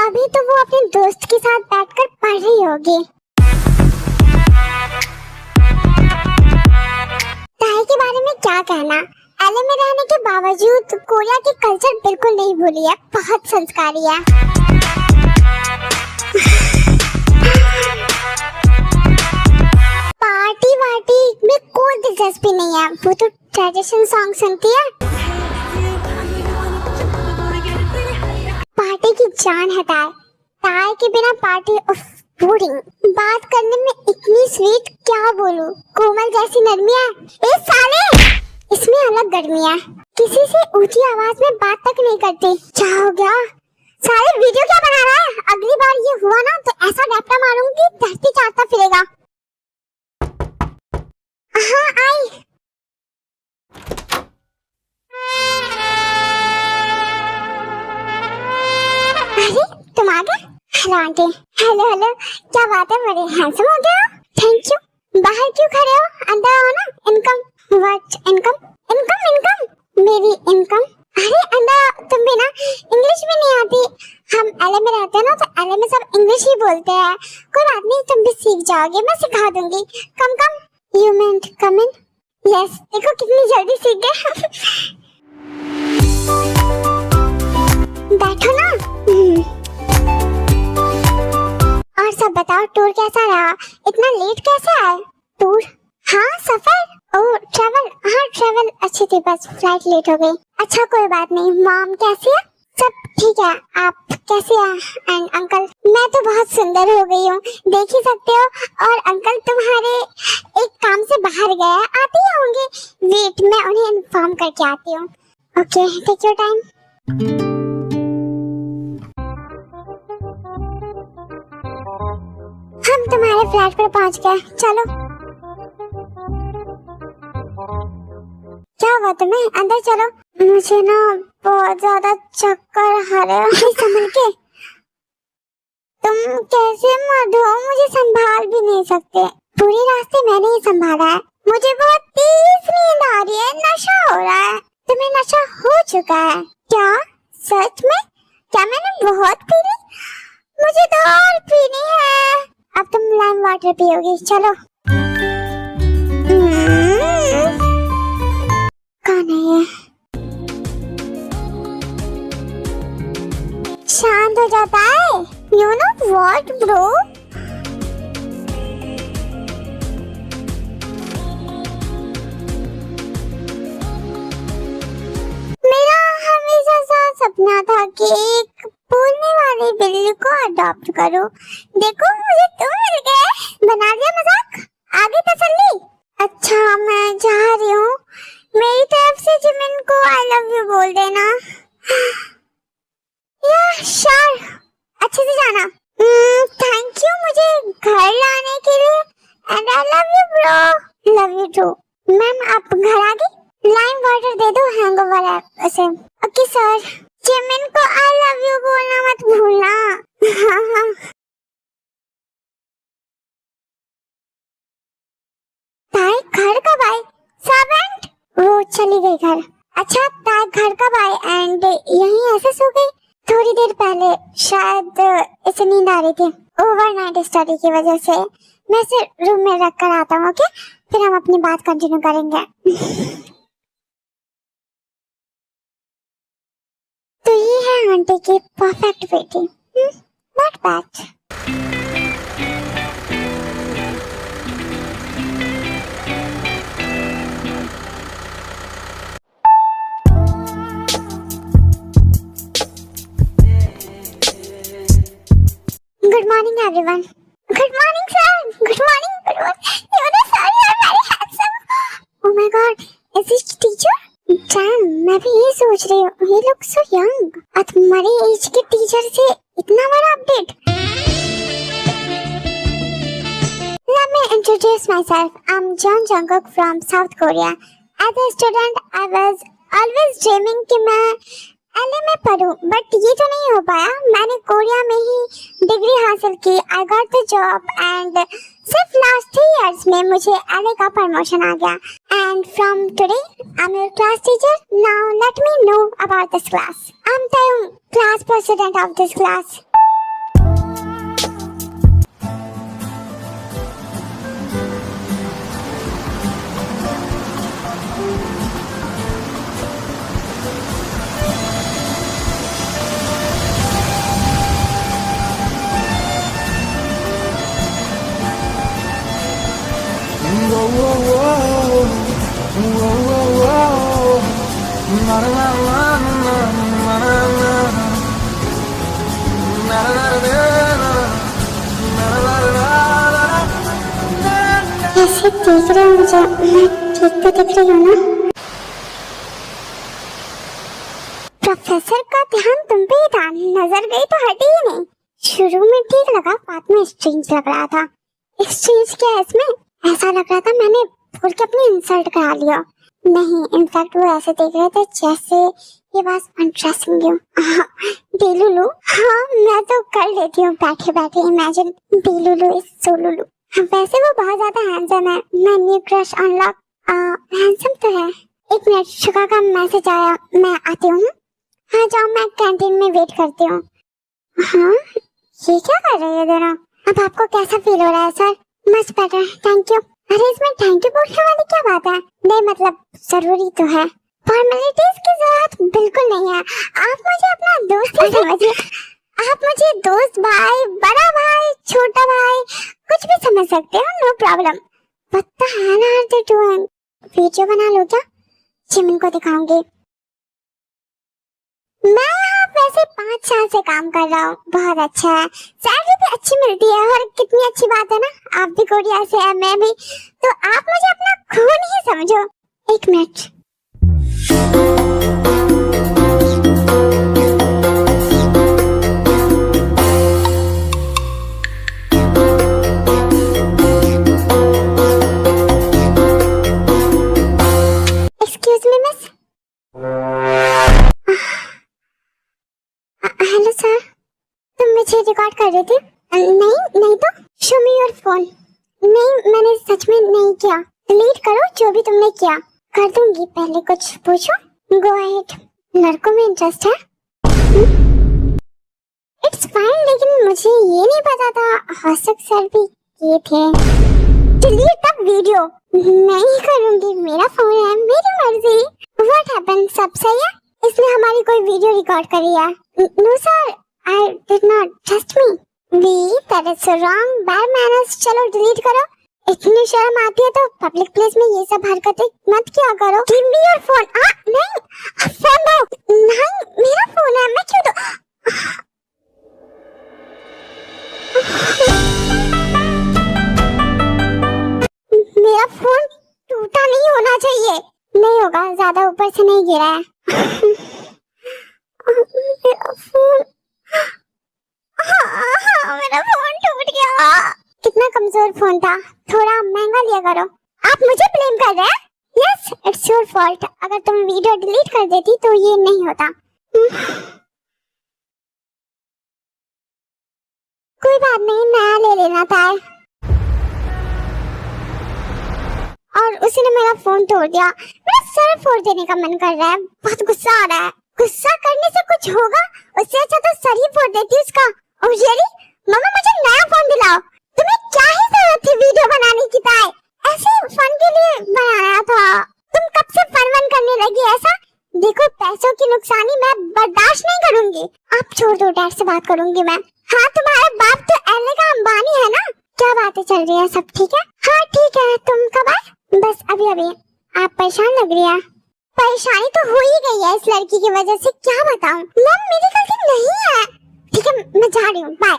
अभी तो वो अपने दोस्त के साथ बैठकर पढ़ रही होगी। ताई के बारे में क्या कहना, एलए में रहने के बावजूद कोरिया की कल्चर बिल्कुल नहीं भूली है, बहुत संस्कारी है। पार्टी वार्टी में कोई दिलचस्पी नहीं है, वो तो ट्रेडिशनल सॉन्ग सुनती है। पार्टी की जान है ताई, ताई के बिना पार्टी बोरिंग। बात करने में इतनी स्वीट, क्या बोलूं, कोमल जैसी नरमी है। ए साले, इसमें अलग गर्मी है, किसी से ऊंची आवाज में बात तक नहीं करती। क्या हो गया साले, वीडियो क्या बना रहा है? अगली बार ये हुआ ना तो ऐसा रैपटा मारूंगी धरती चाटता फिरेगा। हाँ आई। अरे तुम आ गए? Hello aunty. हेलो हेलो, क्या बात है, बड़े हैंडसम हो गए हो। Thank you. बाहर क्यों खड़े हो, अंदर आओ ना। Income? What income? Income income मेरी इनकम। अरे अंदर, तुम भी ना इंग्लिश में नहीं आती। हम एलए में रहते हैं ना, तो एलए में सब इंग्लिश ही बोलते हैं। कोई बात नहीं, तुम भी सीख जाओगे, मैं सिखा दूंगी। कम कम। You meant come in? Yes, देखो कितनी जल्दी सीख गए। बैठो ना। और सब बताओ, टूर कैसा रहा? इतना लेट कैसे आए? टूर? हाँ सफर, ओह ट्रैवल। हाँ ट्रैवल अच्छी थी, बस फ्लाइट लेट हो गई। अच्छा कोई बात नहीं। मॉम कैसी है? सब ठीक है, आप कैसे हैं? And uncle? मैं तो बहुत सुंदर हो गई हूँ, देख ही सकते हो। और अंकल तुम्हारे एक काम से बाहर गए हैं, आते ही होंगे। वेट, मैं उन्हें इन्फॉर्म करके आती हूँ। Okay, take your time. हम तुम्हारे फ्लैट पर पहुँच गए, चलो। क्या हुआ तुम्हें? अंदर चलो। मुझे ना बहुत ज्यादा चक्कर आ रहे हैं। संभल के। तुम कैसे मर्द हो, मुझे संभाल भी नहीं सकते। पूरे रास्ते मैंने ही संभाला है। मुझे बहुत तेज नींद आ रही है, नशा हो रहा है। तुम्हें नशा हो चुका है क्या? सच में? क्या मैंने बहुत पी ली? मुझे तो और पीनी है। अब तुम लाइम वाटर पियोगी, चलो। कौन है ये? शांत हो जाता है। You know what, bro? मेरा हमेशा सा सपना था कि एक बोलने वाली बिल्ली को अडॉप्ट करूं। देखो मुझे तुम मिल गए। बना दिया मजाक? आगे तसल्ली? अच्छा मैं जा रही हूँ, मेरी तरफ से जिमिन को आई लव यू बोल देना। या श्योर, अच्छे से जाना। थैंक यू मुझे घर लाने के लिए। And I love you bro. Love you too. Ma'am आप घर आ गई? लाइम वाटर दे दो, हैंगओवर है उसे। Okay sir. जिमिन को आई लव यू बोलना मत भूलना। हाँ हाँ। ताई घर कब आई? सर्वेंट? वो चली गई घर। अच्छा ताई घर कब आई एंड यहीं ऐसे सो गई? थोड़ी देर पहले, शायद इसे नींद आ रही थी ओवरनाइट स्टडी की वजह से। मैं इसे रूम में रख कर आता हूँ, ओके? फिर हम अपनी बात कंटिन्यू करेंगे। तो ये है आंटी की परफेक्ट बेटी। Not bad. Good morning everyone. Good morning sir. Good morning. Good morning. You know sir, you are very handsome. Oh my god, is this teacher? Damn, मैं भी ये सोच रही हूँ, he looks so young. और तुम्हारी as के teacher से इतना बड़ा update. Let me introduce myself. I'm John Jungkook from South Korea. As a student, I was always dreaming कि मैं एलए में पढ़ूं, बट ये तो नहीं हो पाया। मैंने कोरिया में ही डिग्री हासिल की। I got the job and सिर्फ लास्ट 3 इयर्स में मुझे एलए का प्रमोशन आ गया। And from today I am your class teacher. Now let me know about this class. I am the class president of this class. ऐसे देख रहे हो मुझे, मैं ठीक तो दिख रही हूँ ना? प्रोफेसर का ध्यान तुम पे ही था, नजर गई तो हटी ही नहीं। शुरू में ठीक लगा, बाद में स्ट्रेंज लग रहा था। स्ट्रेंज क्या है इसमें? ऐसा लग रहा था मैंने भूल के अपनी इंसल्ट करा लिया। नहीं, इनफैक्ट वो ऐसे देख रहे थे जैसे ये बस अनट्रस्टिंग यू। बेलुलु, हाँ मैं तो कर लेती हूँ बैठे बैठे इमेजिन। बेलुलु इज सोलुलु। वैसे वो बहुत ज्यादा हैंडसम है। मैं न्यू क्रश अनलॉक। हैंडसम तो है। एक मिनट, शुगा का मैसेज आया, मैं आती हूँ। हाँ जाओ, मैं कैंटीन में वेट करती हूँ। हाँ, ये क्या कर रही है दोनों? अब आपको कैसा फील हो रहा है sir? Much better, thank you. अरे इसमें थैंक यू बोलने वाली क्या बात है? नहीं मतलब जरूरी तो है। फॉर्मेलिटीज की जरूरत बिल्कुल नहीं है। आप मुझे अपना दोस्त ही समझिए। आप मुझे दोस्त, भाई, बड़ा भाई, छोटा भाई, कुछ भी समझ सकते हो, no problem. What the hell are they doing? Video बना लो क्या? जिमिन को दिखाऊंगी। मैं यहाँ वैसे 5 साल से काम कर रहा हूँ। बहुत अच्छा है, सैलरी भी अच्छी मिलती है और कितनी अच्छी बात है ना, आप भी कोरिया से हैं, मैं भी, तो आप मुझे अपना खून ही समझो। एक minute. Excuse me miss. Hello sir, तुम मुझे रिकॉर्ड कर रहे थे? नहीं तो शो मी योर फोन। नहीं, मैंने सच में नहीं किया। डिलीट करो जो भी तुमने किया। कर दूंगी, पहले कुछ पूछो। Go ahead. लड़कों में इंटरेस्ट है? इट्स फाइन, लेकिन मुझे ये नहीं पता था हौसक सर भी किए थे। Delete the video. नहीं करूंगी, मेरा फोन है, मेरी मर्जी। What happened? सब सही है? इसने हमारी कोई वीडियो रिकॉर्ड करी है? No sir, I did not, trust me. We, that is so wrong, bad manners. चलो डिलीट करो। इतनी शर्म आती है तो पब्लिक प्लेस में ये सब हरकतें मत किया करो। Give me your phone. नहीं, फोन दो। नहीं, मेरा फोन है, मैं क्यों दूं? मेरा फोन टूटा नहीं होना चाहिए। नहीं होगा, ज्यादा ऊपर से नहीं गिरा है। मेरा फोन, मेरा फोन टूट गया। कितना कमजोर फोन था, थोड़ा महंगा लिया करो। आप मुझे ब्लेम कर रहे हैं? Yes, it's your fault. अगर तुम वीडियो डिलीट कर देती तो ये नहीं होता। कोई बात नहीं, नया ले लेना था। और उसी ने मेरा फोन तोड़ दिया। मेरा सर फोड़ देने का मन कर रहा है, बहुत गुस्सा आ रहा है। गुस्सा करने से कुछ होगा? उससे अच्छा तो सर ही फोड़ देती उसका। और रियली? मम्मा मुझे नया फोन दिलाओ। तुम्हें क्या ही जरूरत थी वीडियो बनाने की? ताई ऐसे फन के लिए बनाया था। तुम कब से फन करने लगी ऐसा? देखो, पैसों की नुकसानी मैं बर्दाश्त नहीं करूंगी। आप छोड़ दो, डैड से बात करूंगी मैं। हाँ, तुम्हारा बाप तो एलए का अंबानी है ना? क्या बातें चल रही है? सब ठीक है? हाँ ठीक है, तुम कब आए? बस अभी अभी। आप परेशान लग रही है। परेशानी तो हो ही गई है इस लड़की की वजह से, क्या बताऊं। मम, मेरी गलती नहीं है। ठीक है, मैं जा रही हूँ, बाय।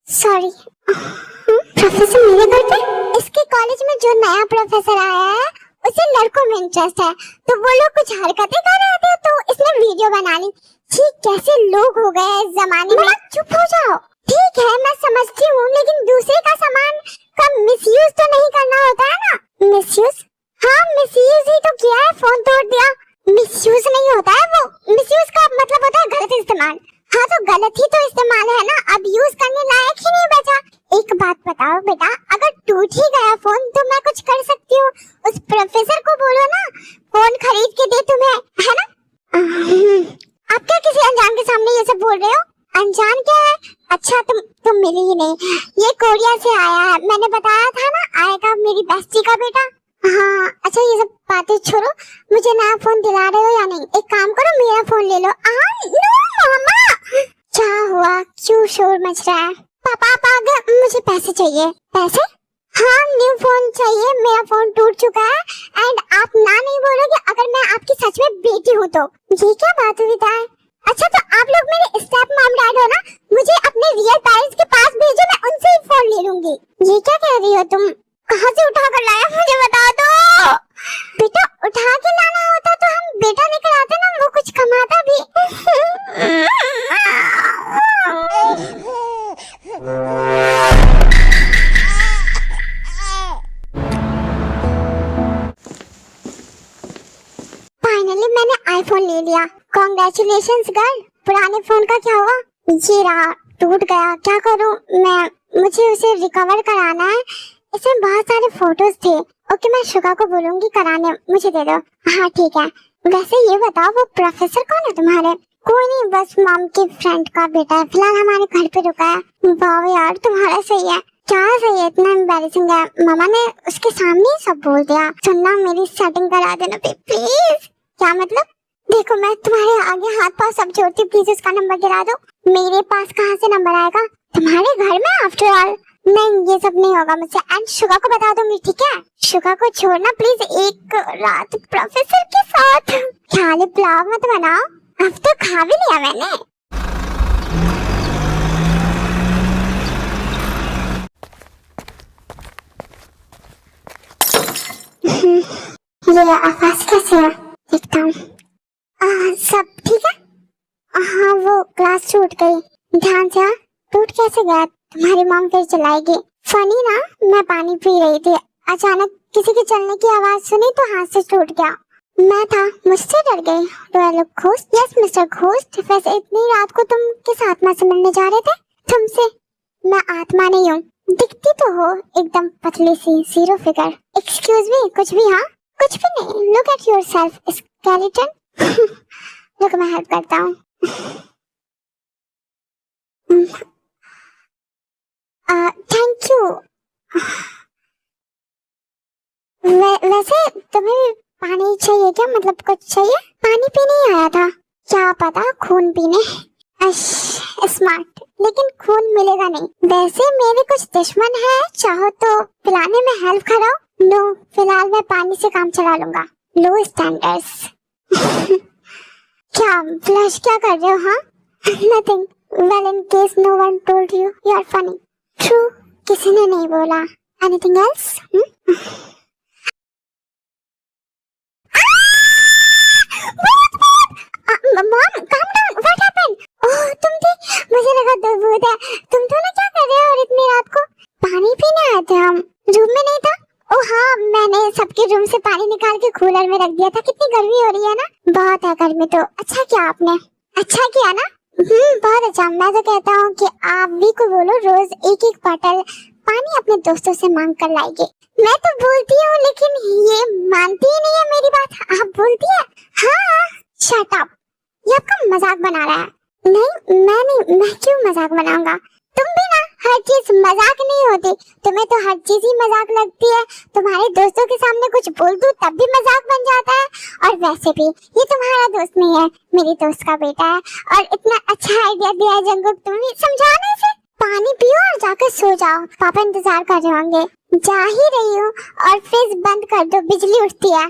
सॉरी। प्रोफेसर मेरे घर पे? इसके कॉलेज में जो नया प्रोफेसर आया है उसे लड़कों में इंटरेस्ट है, तो वो लोग कुछ हरकतें कर रहे थे तो इसने वीडियो बना ली। ठीक, कैसे लोग हो गए इस जमाने में। चुप हो जाओ। ठीक है, मैं समझती हूँ, लेकिन दूसरे का सामान का मिसयूज तो नहीं करना होता है ना? मिसयूज? हाँ, मिसयूज ही तो किया है, फोन तोड़ दिया। मिसयूज नहीं होता है वो, मिसयूज का मतलब होता है गलत इस्तेमाल। हाँ, तो गलत ही तो इस्तेमाल है ना, अब यूज करने लायक ही नहीं बचा। एक बात बताओ बेटा, अगर टूट ही गया फोन तो मैं कुछ कर सकती हूँ। उस प्रोफेसर को बोलो ना फोन खरीद के दे तुम्हें, है ना? आप क्या किसी अनजान के सामने ये सब बोल रहे हो? अनजान क्या है? अच्छा, तुम मिली ही नहीं। ये कोरिया से आया है, मैंने बताया था ना, आएगा मेरी बेस्टी का बेटा। हाँ अच्छा, ये सब बातें छोड़ो, मुझे नया फोन दिला रहे हो या नहीं? एक काम करो, मेरा फोन ले लो। नो मामा, क्या हुआ? क्यों शोर मच रहा है? पापा मुझे पैसे चाहिए। पैसे? हाँ न्यू फोन चाहिए, मेरा फोन टूट चुका है। एंड आप ना नहीं बोलोगे अगर मैं आपकी सच में बेटी हूँ तो। ये क्या बात हुई था? अच्छा तो आप लोग मेरे स्टेप मॉम डैड हो ना, मुझे अपने रियल पेरेंट्स के पास भेजो, मैं उनसे ही फोन ले लूंगी। ये क्या कह रही हो तुम? कहाँ से उठा कर लाया मुझे बता दो। बेटा उठा के लाना होता तो हम बेटा लेकर आते ना, वो कुछ कमाता भी। फाइनली मैंने आईफोन ले लिया। Congratulations girl. पुराने फोन का क्या हुआ? ये रहा, टूट गया। क्या करूं मैं? मुझे उसे रिकवर कराना है। इसमें बहुत सारे फोटोज थे। ओके मैं शुगा को बोलूंगी कराने, मुझे दे दो। हाँ ठीक है। वैसे ये बताओ वो प्रोफेसर कौन है तुम्हारे? कोई नहीं, बस मॉम की फ्रेंड का बेटा है, फिलहाल हमारे घर पे रुका है। वाह यार तुम्हारा सही है। क्या सही है? इतना एम्बैरेसिंग है, मामा ने उसके सामने ही सब बोल दिया। सुनना मेरी सेटिंग करा देना प्लीज। क्या मतलब? देखो मैं तुम्हारे आगे हाथ पांव सब जोड़ती, प्लीज उसका नंबर गिरा दो। मेरे पास कहाँ से नंबर आएगा तुम्हारे घर में? आफ्टर ऑल नहीं, ये सब नहीं होगा मुझसे। एंड शुगा को बता दूंगी, ठीक है? शुगा को छोड़ना प्लीज एक रात प्रोफेसर के साथ। खाली पुलाव मत बनाओ, अब तो खा भी लिया मैंने। ये आवाज कैसे है? देखता हूँ। सब ठीक है? हाँ वो ग्लास टूट गई। ध्यान से। हाँ टूट कैसे गया? तुम्हारी मॉम फिर चलाएगी। फनी ना, मैं पानी पी रही थी, अचानक किसी के चलने की आवाज सुनी तो हाथ से टूट गया। मैं था, मुझसे डर गई। Do I look ghost? Yes mister ghost. वैसे इतनी रात को तुम किस आत्मा से मिलने जा रहे थे? तुमसे। मैं आत्मा नहीं हूँ, दिखती तो हो एकदम पतली सी, जीरो फिगर। एक्सक्यूज मी, कुछ भी? हाँ कुछ भी नहीं। Look at yourself skeleton. रुक मैं हेल्प करता हूँ। Thank you. वैसे तुम्हें भी पानी चाहिए क्या? मतलब कुछ चाहिए? पानी पीने ही आया था। क्या पता खून पीने। स्मार्ट, लेकिन खून मिलेगा नहीं। वैसे मेरे कुछ दुश्मन है, चाहो तो पिलाने में हेल्प कराओ। नो फिलहाल मैं पानी से काम चला लूंगा। लो स्टैंडर्ड्स। क्या फ्लश क्या कर रहे हो? हाँ nothing. Well in case no one told you, you are funny. True, किसी ने नहीं बोला। Anything else? Mom calm down, what happened? Oh तुम थी, मुझे लगा दो भूत है। तुम दोनों क्या कर रहे हो और इतनी रात को? पानी पीने आए थे हम, रूम में नहीं था। ओह हाँ मैंने सबके रूम से पानी निकाल के कूलर में रख दिया था। कितनी गर्मी हो रही है ना? बहुत है गर्मी तो। अच्छा किया आपने। अच्छा किया ना? बहुत अच्छा। मैं तो कहता हूँ कि आप भी को बोलो रोज एक एक बॉटल पानी अपने दोस्तों से मांग कर लाएगी। मैं तो बोलती हूँ लेकिन ये मानती ही नहीं है मेरी बात। आप बोलती है? हाँ शट अप, ये आपका मजाक बना रहा है। नहीं मैं क्यों मजाक बनाऊंगा? तुम भी ना, हर चीज मजाक नहीं होती। तुम्हें तो हर चीज ही मजाक लगती है। तुम्हारे दोस्तों के सामने कुछ बोल दूं तब भी मजाक बन जाता है। और वैसे भी ये तुम्हारा दोस्त नहीं है, मेरी दोस्त का बेटा है। और इतना अच्छा आइडिया दिया है जंगुक, तुम्हें समझाने से। पानी पियो और जाकर सो जाओ, पापा इंतजार कर रहे होंगे। जा ही रही हूँ। और फ्रिज बंद कर दो, बिजली उठती है।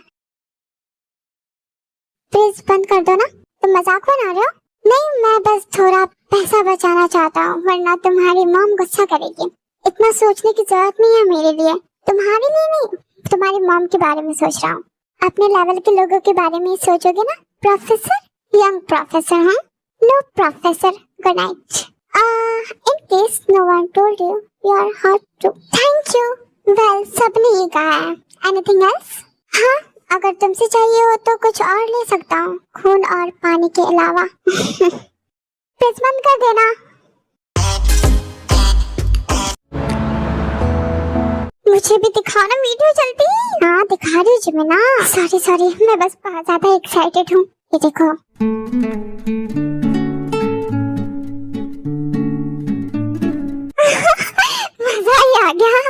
फ्रिज बंद कर दो ना। तुम मजाक बना रहे हो? नहीं मैं बस थोड़ा पैसा बचाना चाहता हूँ, वरना तुम्हारी मॉम गुस्सा करेगी। इतना सोचने की जरूरत नहीं है मेरे लिए। तुम्हारे लिए नहीं, तुम्हारी मॉम के बारे में सोच रहा हूँ। अपने लेवल के लोगों के बारे में सोचोगे ना। Professor, young professor. हाँ no professor, good night. In case no one told you, you are hot too. Thank you. Well सबने ये कहा है। Anything else? हाँ अगर तुमसे चाहिए हो तो कुछ और ले सकता हूँ, खून और पानी के अलावा। फ्रिज बंद कर देना। मुझे भी दिखाओ ना वीडियो जल्दी। हाँ दिखा रही हूँ जिमिना। सॉरी मैं बस बहुत ज्यादा एक्साइटेड हूँ। ये देखो। मजा ही आ गया।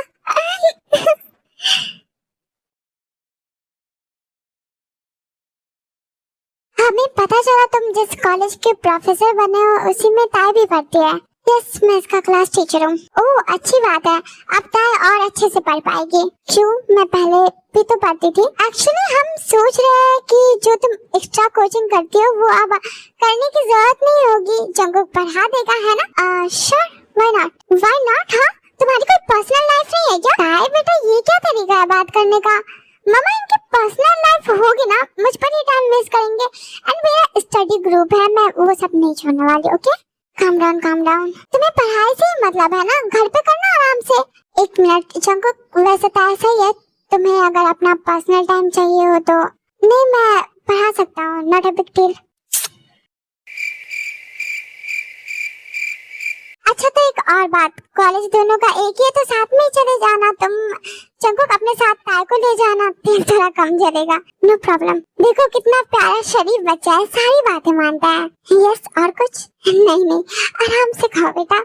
हमें पता चला तुम जिस कॉलेज के प्रोफेसर बने हो उसी में ताई भी पढ़ती है। यस, मैं इसका क्लास टीचर हूँ। ओह, अच्छी बात है, अब तो और अच्छे से पढ़ पाएगी। क्यों, मैं पहले भी तो पढ़ती थी। एक्चुअली हम सोच रहे हैं कि जो तुम एक्स्ट्रा कोचिंग करती हो वो अब करने की जरूरत नहीं होगी, जंगकुक पढ़ा देगा, है ना? Sure, why not? Why not? हाँ, तुम्हारी कोई पर्सनल लाइफ नहीं है क्या? काय बेटा, ये क्या तरीका है बात करने का? मामा, इनकी पर्सनल लाइफ होगी ना, मुझ पर ही टाइम वेस्ट करेंगे। एंड मेरा स्टडी ग्रुप है, मैं वो सब नहीं छोड़ने वाली। Okay, calm down, calm down. तुम्हें पढ़ाई से ही मतलब है ना, घर पे करना आराम से। एक मिनट जंगकुक, वैसे तो ऐसा ही है, तुम्हें अगर अपना पर्सनल टाइम चाहिए हो तो नहीं, मैं पढ़ा सकता हूँ, नॉट अ बिग डील। अच्छा, तो एक और बात, कॉलेज दोनों का एक ही है तो साथ में ही चले जाना। तुम जंगकुक अपने साथ ताई को ले जाना, तेल थोड़ा कम जलेगा। No problem. देखो कितना प्यारा शरीफ बच्चा है, सारी बातें मानता है। यस, और कुछ? नहीं नहीं, आराम से खाओ बेटा।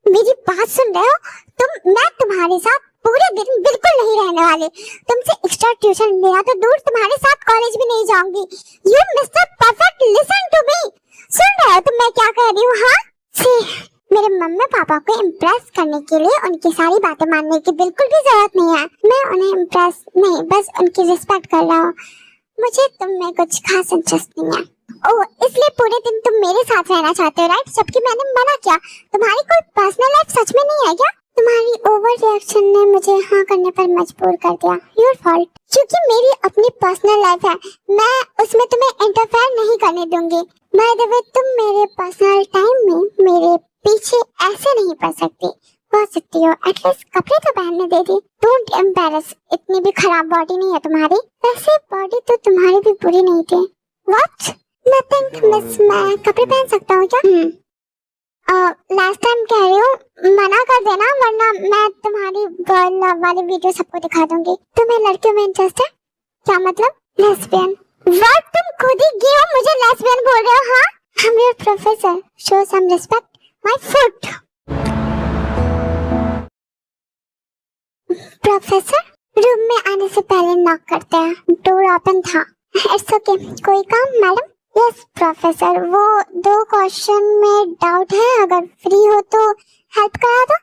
मेरी बात सुन रहे हो तुम? मैं तुम्हारे साथ पूरे दिन बिल्कुल नहीं रहने वाली। तुमसे एक्स्ट्रा ट्यूशन लेना तो दूर, तुम्हारे साथ कॉलेज भी नहीं जाऊंगी। You mister perfect, listen to me. सुन रहे हो तुम मैं क्या कह रही हूँ? हाँ, मेरे मम्मी पापा को इम्प्रेस करने के लिए उनकी सारी बातें मानने की बिल्कुल भी जरूरत नहीं है। मैं उन्हें इम्प्रेस नहीं, बस उनकी रिस्पेक्ट कर रहा हूँ। मुझे तुम में कुछ खास इंटरेस्ट नहीं है। ओह, इसलिए पूरे दिन तुम मेरे साथ रहना चाहते हो, राइट? जबकि मैंने मना किया। तुम्हारी कोई पर्सनल लाइफ सच में नहीं है क्या? तुम्हारी ओवर रिएक्शन ने मुझे हाँ करने पर मजबूर कर दिया। Your fault. क्योंकि मेरी अपनी पर्सनल लाइफ है, मैं उसमें तुम्हें इंटरफेयर नहीं करने दूंगी। बाय द वे, तुम मेरे पर्सनल टाइम में मेरे पीछे ऐसे नहीं पड़ सकती हो। एटलीस्ट कपड़े तो पहनने दे दी। डोंट एम्बैरेस, इतनी भी खराब बॉडी नहीं है तुम्हारी। वैसे बॉडी तो तुम्हारी भी बुरी नहीं थी। व्हाट? नथिंग मिस, मैं कपड़े पहन सकता हूँ क्या? लास्ट टाइम कह रही हूँ, मना कर देना, वरना मैं तुम्हारी गर्ल लव वाली वीडियो सबको दिखा दूंगी। तुम्हें लड़कियों में इंटरेस्ट है क्या? मतलब लेस्बियन? व्हाट? तुम खुद ही गे हो, मुझे लेस्बियन बोल रहे हो? हाँ, I am your professor, show some respect. My foot. Professor, room में आने से पहले नॉक करते हैं, डोर ओपन था। इट्स ओके, कोई काम मैडम? यस प्रोफेसर, वो 2 क्वेश्चन में डाउट है, अगर फ्री हो तो हेल्प करा दो।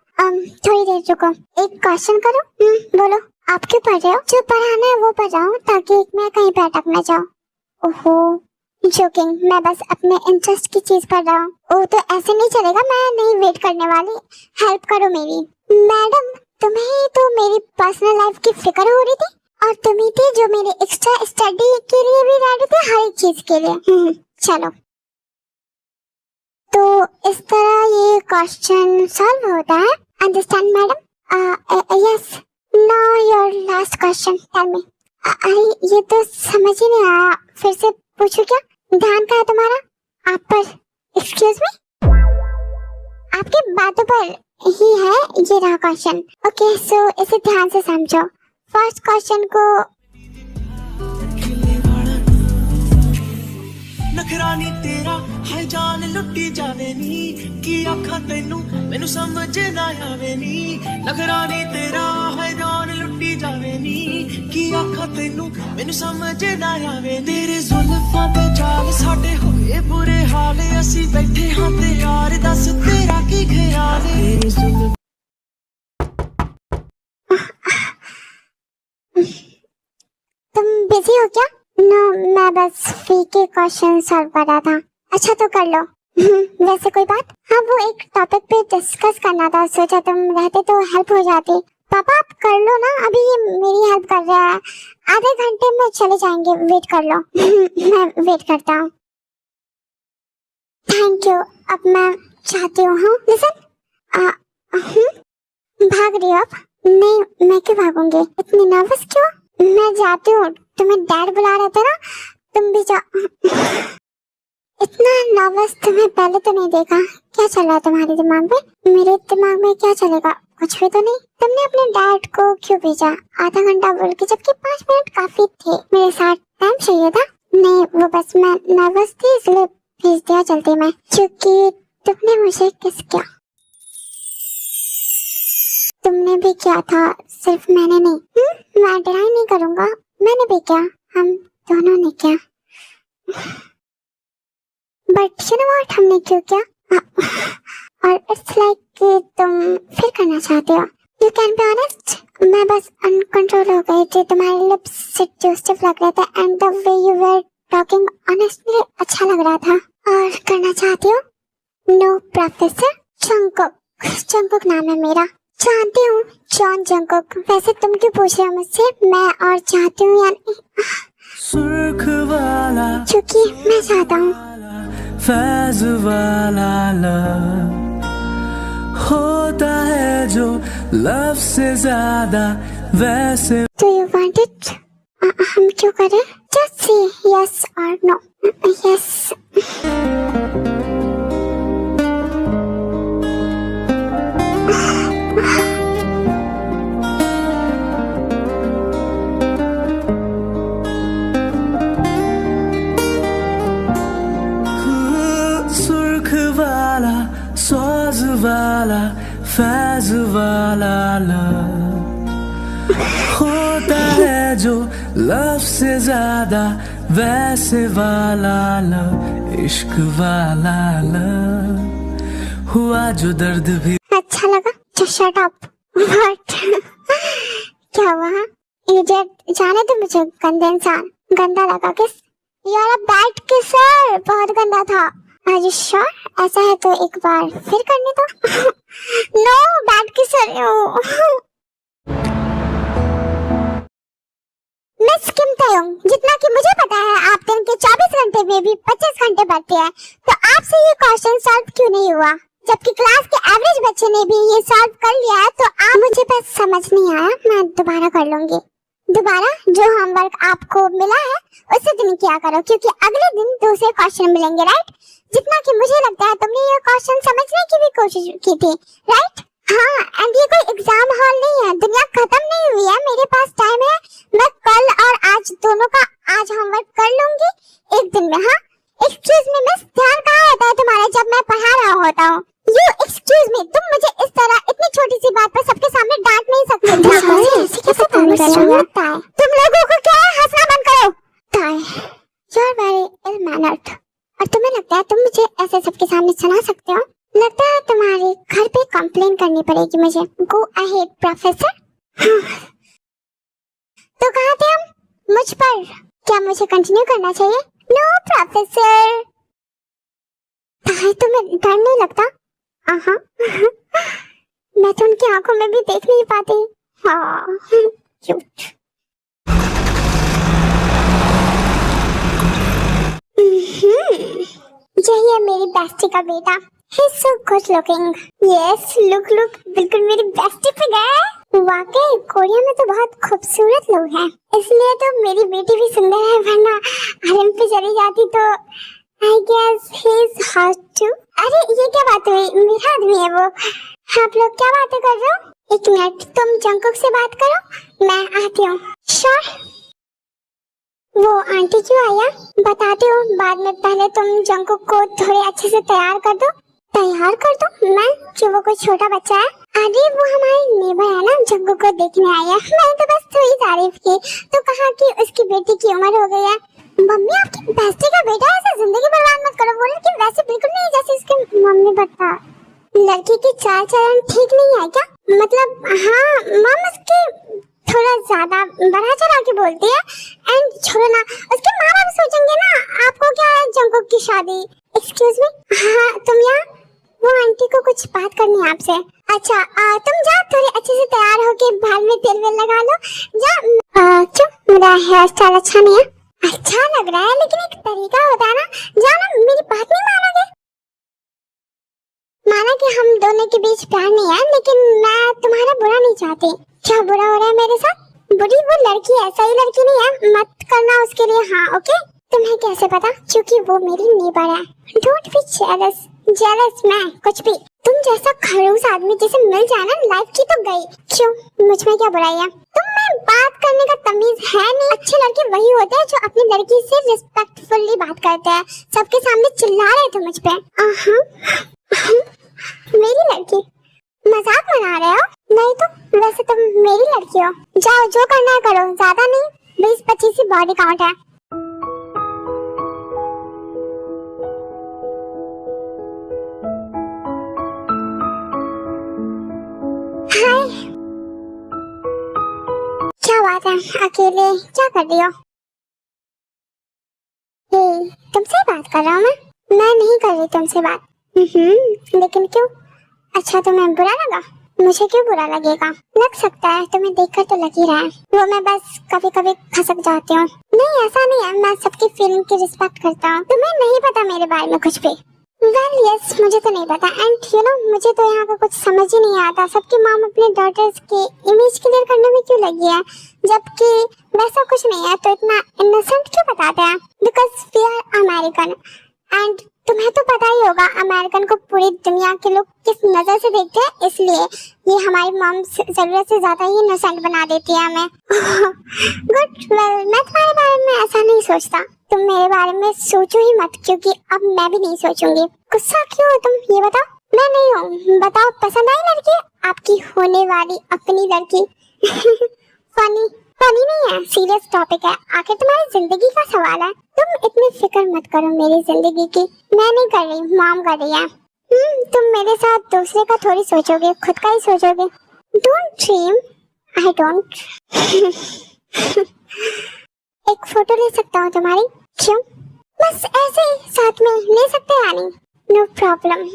थोड़ी देर रुको, एक क्वेश्चन करो। बोलो, आप क्यों पढ़ रहे हो? जो पढ़ाना है वो पढ़ाओ, ताकि मैं कहीं पे अटक न जाऊं। ओहो, जोकिंग, मैं बस अपने इंटरेस्ट की चीज पढ़ रहा हूँ। ओ, तो ऐसे नहीं चलेगा, मैं नहीं वेट करने वाली, हेल्प करो मेरी। मैडम, तुम्हें तो मेरी पर्सनल लाइफ की फिक्र हो रही थी, और तुम ही थी जो मेरे एक्स्ट्रा स्टडी के लिए भी रेडी थे, हर एक चीज के लिए। चलो, तो इस तरह ये क्वेश्चन सॉल्व होता है, understand madam? Yes, now your last question, tell me. अरे, ये तो समझ ही नहीं आया, फिर से पूछू क्या? ध्यान कहाँ है तुम्हारा? आप पर? Excuse me? आपकी बातों पर ही है ये रहा क्वेश्चन। ओके, सो इसे ध्यान से समझो। फर्स्ट क्वेश्चन को नखरानी तेरा है जान लुटी जावे नी की आखा तेनू मैनू समझ ना आवे नी। नखरानी तेरा है जान लुटी जावे नी की आखा तेनू मैनू समझ ना आवे। तेरे जुल्फां ते जाल साडे होए बुरे हाल, असी बैठे हां ते यार दस तेरा की ख्याल। तेरे जुल्फ तुम बिजी हो क्या? नो, मैं बस फ्री के क्वेश्चन सॉल्व कर रहा था। अच्छा, तो कर लो। वैसे कोई बात? हाँ, वो एक टॉपिक पे डिस्कस करना था, सोचा तुम रहते तो हेल्प हो जाती। पापा, आप कर लो ना, अभी ये मेरी हेल्प कर रहा है, आधे घंटे में चले जाएंगे, वेट कर लो। मैं वेट करता हूँ। Thank you. अब मैं चाहती हूँ, लिसन, भाग रही हो आप? नहीं, मैं क्यों भागूंगी, इतनी नर्वस क्यों? मैं जाती हूँ, तुम्हें डैड बुला रहे थे ना, तुम भी जाओ। इतना नर्वस तुम्हें पहले तो नहीं देखा। क्या चल रहा है तुम्हारे दिमाग में? मेरे दिमाग में क्या चलेगा, कुछ भी तो नहीं। तुमने अपने डैड को क्यों भेजा आधा घंटा बोल के, जबकि 5 मिनट काफी थे? मेरे साथ टाइम चाहिए था। नहीं, वो बस मैं नर्वस थी इसलिए भेज दिया जल्दी में, क्योंकि तुमने मुझे किस किया। तुमने भी किया था, सिर्फ मैंने नहीं। मैं डिनाई नहीं करूंगा, मैंने भी किया, हम दोनों ने किया। बट यू नो व्हाट, हमने क्यों किया? और इट्स लाइक कि तुम फिर करना चाहते हो। यू कैन बी ऑनेस्ट, मैं बस अनकंट्रोल हो गई थी, तुम्हारे लिप्स सेड्यूसिव लग रहे थे and the way you were talking honestly अच्छा लग रहा था। और करना चाहती हो? नो प्रोफेसर, जंगकुक नाम है मेरा। जानती हूँ, जॉन जंगकुक। वैसे तुम क्यों पूछ रहे हो मुझसे? मैं और चाहती हूँ या नहीं? क्योंकि मैं चाहता हूँ। फैज वाला लव होता है जो लव से ज्यादा वैसे। Do you want it? हम क्यों करें? Just say yes or no. Yes. सुर्ख वाला, स्वाज वाला, फैज वाला लव होता है जो लव से ज्यादा वैसे वाला लव, इश्क वाला लव हुआ जो दर्द भी। अच्छा लगा? Just shut up. What? क्या हुआ? Idiot, जाने दो मुझे, गंदे इंसान। गंदा लगा किस? You're a bad kisser. बहुत गंदा था। Are you sure? ऐसा है तो एक बार फिर करने दो। No, bad kisser. मिस किम तयोंग, जितना कि मुझे पता है आप दिन के 24 घंटे में भी 25 घंटे पढ़ते हैं, तो आपसे ये क्वेश्चन सॉल्व क्यों नहीं हुआ? जबकि क्लास के एवरेज बच्चे ने भी ये सॉल्व कर लिया है, तो आप मुझे बस समझ नहीं आया, मैं दोबारा कर लूंगी। दोबारा जो होमवर्क आपको मिला है उसे दिन किया करो, क्योंकि अगले दिन दूसरे क्वेश्चन मिलेंगे, राइट? जितना कि मुझे लगता है तुमने ये क्वेश्चन समझने की भी कोशिश की थी, राइट? हाँ, एंड ये कोई एग्जाम हॉल नहीं है, दुनिया खत्म नहीं हुई है, मेरे पास टाइम है, मैं कल और आज दोनों का आज होमवर्क कर लूंगी एक दिन में। हाँ, एक्सक्यूज मी मिस, ध्यान कहाँ रहता है तुम्हारा जब मैं पढ़ा रहा होता हूँ? यू एक्सक्यूज मी, तुम मुझे इस तरह इतनी छोटी सी बात पर सबके सामने डांट नहीं सकते। तुम लोगों को क्या है, हंसना बंद करो। You are very ill mannered, और तुम्हें लगता है तुम मुझे ऐसे सबके सामने सुना सकते हो? लगता है तुम्हारे घर पे कंप्लेन करनी पड़ेगी मुझे। Go ahead professor. तो कहाँ थे हम? मुझ पर क्या मुझे कंटिन्यू करना चाहिए? No professor. तुम्हें डर नहीं लगता? मैं तो उनकी आंखों में भी देख नहीं पाती। हाँ, क्यूट। यही है मेरी बेस्टी का बेटा। He's so good looking. Yes, look, बिल्कुल मेरी बेस्टी पे गए। वाकई कोरिया में तो बहुत खूबसूरत लोग हैं, इसलिए तो मेरी बेटी भी सुंदर है, वरना आर्मी पे चली जाती तो I guess he's hot too. अरे ये क्या बात हुई? मेरा आदमी है वो। आप लोग क्या बातें कर रहे हो? एक मिनट, तुम जंगकुक से बात करो, मैं आती हूँ। श्योर। वो आंटी क्यों आया? बताती हूँ बाद में, पहले तुम जंगकुक को थोड़े अच्छे से तैयार कर दो। तैयार कर दो? मैं? कि वो कोई छोटा बच्चा है? अरे वो हमारी नेबर है ना, जंगकुक को देखने आई है। मैंने तो बस थोड़ी तारीफ की, तो कहा कि उसकी बेटी की उम्र हो गई है। मम्मी, आपकी बेस्टी का बेटा है, ऐसे जिंदगी बर्बाद मत करो। बोले कि वैसे बिल्कुल नहीं जैसे इसकी मम्मी बता। लड़की की चाल चलन ठीक नहीं है क्या? मतलब हाँ मम, उसकी थोड़ा ज्यादा बढ़ा चढ़ा के बोलती है। एंड छोड़ो ना, उसके माँ बाप सोचेंगे ना, आपको क्या है जंगकुक की शादी। एक्सक्यूज मी, हाँ तुम यहाँ? वो आंटी को कुछ बात करनी है आपसे। अच्छा तुम जाओ, थोड़े अच्छे से तैयार होके बाल में तेल वेल लगा लो। जा। क्यों, मेरा हेयर स्टाइल अच्छा नहीं है? अच्छा लग रहा है, लेकिन एक तरीका होता है ना। जाओ ना, मेरी बात नहीं मानोगे? माना कि हम दोनों के बीच प्यार नहीं है, लेकिन मैं तुम्हारा बुरा नहीं चाहती। क्या बुरा हो रहा है मेरे साथ? बुरी वो लड़की है, सही लड़की नहीं है, मत करना उसके लिए। हाँ ओके। तुम्हें कैसे पता? क्योंकि वो मेरी नेबर है। डोंट बी जेलस मैं कुछ भी। तुम जैसा खड़ूस आदमी जिसे मिल जाए ना, लाइफ की तो गई। क्यों, मुझ में क्या बुराई है? तुम में बात करने का तमीज है नहीं। अच्छे लड़के वही होते हैं जो अपनी लड़की से रिस्पेक्टफुली बात करते हैं। सबके सामने चिल्ला रहे थे मुझ पे। मेरी लड़की? मजाक बना रहे हो? नहीं तो वैसे तुम मेरी लड़की हो। जाओ, जो करना है करो, ज्यादा नहीं, 20-25 ही बॉडी काउंट है। बात है, अकेले क्या कर रही हो? हे, तुमसे बात कर रहा हूँ मैं नहीं कर रही तुमसे बात। लेकिन क्यों? अच्छा तुम्हें बुरा लगा? मुझे क्यों बुरा लगेगा? लग सकता है, तुम्हें देखकर तो लग ही रहा है। वो मैं बस कभी कभी खसक जाती हूँ। नहीं ऐसा नहीं है, मैं सबकी फीलिंग की रिस्पेक्ट करता हूँ। तुम्हें नहीं पता मेरे बारे में कुछ भी? वेल यस, मुझे तो नहीं पता। एंड यू नो, मुझे तो यहाँ का कुछ समझ ही नहीं आता। सबकी मॉम अपने डॉटर्स की इमेज क्लियर करने में क्यों लगी है, जबकि वैसा कुछ नहीं है, तो इतना इनोसेंट क्यों बताते हैं? Because we are American and तुम्हें तो पता ही होगा अमेरिकन को पूरी दुनिया के लोग किस नजर से देखते हैं, इसलिए ये हमारी मॉम जरूरत से ज्यादा ही इनोसेंट बना देती है हमें। गुड, वेल मैं तुम्हारे बारे में ऐसा नहीं सोचता। तुम मेरे बारे में सोचो ही मत, क्योंकि अब मैं भी नहीं सोचूंगी। गुस्सा क्यों हो तुम, ये बताओ? मैं नहीं हूँ। बताओ, पसंद आई लड़की? आपकी होने वाली अपनी लड़की। फनी फनी नहीं है, सीरियस टॉपिक है। आखिर तुम्हारी जिंदगी का सवाल है। तुम इतनी फिक्र मत करो मेरी जिंदगी की। मैं नहीं कर रही, मॉम कर रही है। तुम मेरे साथ दूसरे का थोड़ी सोचोगे, खुद का ही सोचोगे। Don't dream, I don't. एक फोटो ले सकता हूँ तुम्हारी? क्यों? बस ऐसे ही साथ में ले सकते हैं यानी? No problem.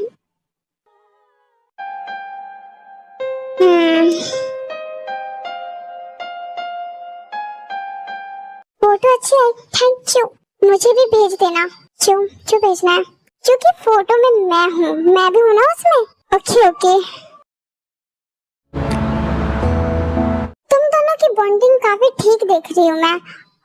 फोटो अच्छी है, थैंक यू। मुझे भी भेज देना। क्यों क्यों भेजना है? क्योंकि फोटो में मैं हूँ, मैं भी हूँ ना उसमें। Okay okay. तुम दोनों की बॉन्डिंग काफी ठीक देख रही हूँ मैं,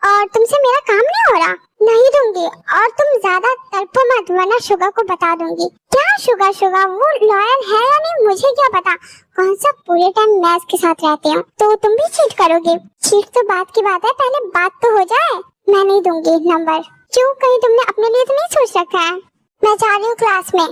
और तुमसे मेरा काम नहीं हो रहा। नहीं दूंगी, और तुम ज्यादा तड़पो मत, वरना शुगर को बता दूंगी। क्या शुगर? शुगर वो लॉयल है या नहीं मुझे क्या पता। कौन सा पूरे टाइम मैं इसके साथ रहती हूँ, तो तुम भी चीट करोगे? चीट तो बात की बात है, पहले बात तो हो जाए। मैं नहीं दूंगी नंबर। क्यों, कहीं तुमने अपने लिए तो नहीं सोच रखा है? मैं जा रही हूँ क्लास में।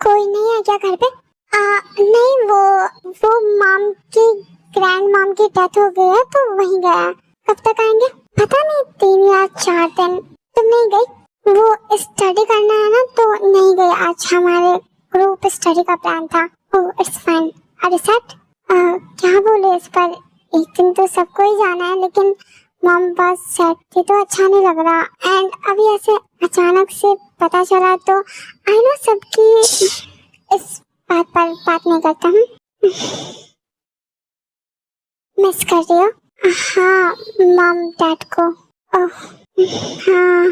कोई नहीं है क्या घर पे? नहीं, वो मॉम की, ग्रैंड मॉम की डेथ हो गई है, तो वहीं गया है। कब तक आएंगे पता नहीं, 3 या 4 दिन। तुम नहीं गई? वो स्टडी करना है ना, तो नहीं गई आज। हमारे ग्रुप स्टडी का प्लान था। Oh it's fine. अरे सेट, क्या बोले इस पर? एक दिन तो सबको ही जाना है, लेकिन मॉम बस सेट थी तो अच्छा नहीं लग रहा। एंड अभी ऐसे अचानक से पता चला, तो आई नो सबकी इस बात पर बात नहीं करता हूँ। मिस कर रही हो? हाँ, मॉम डैड को। ओह हाँ,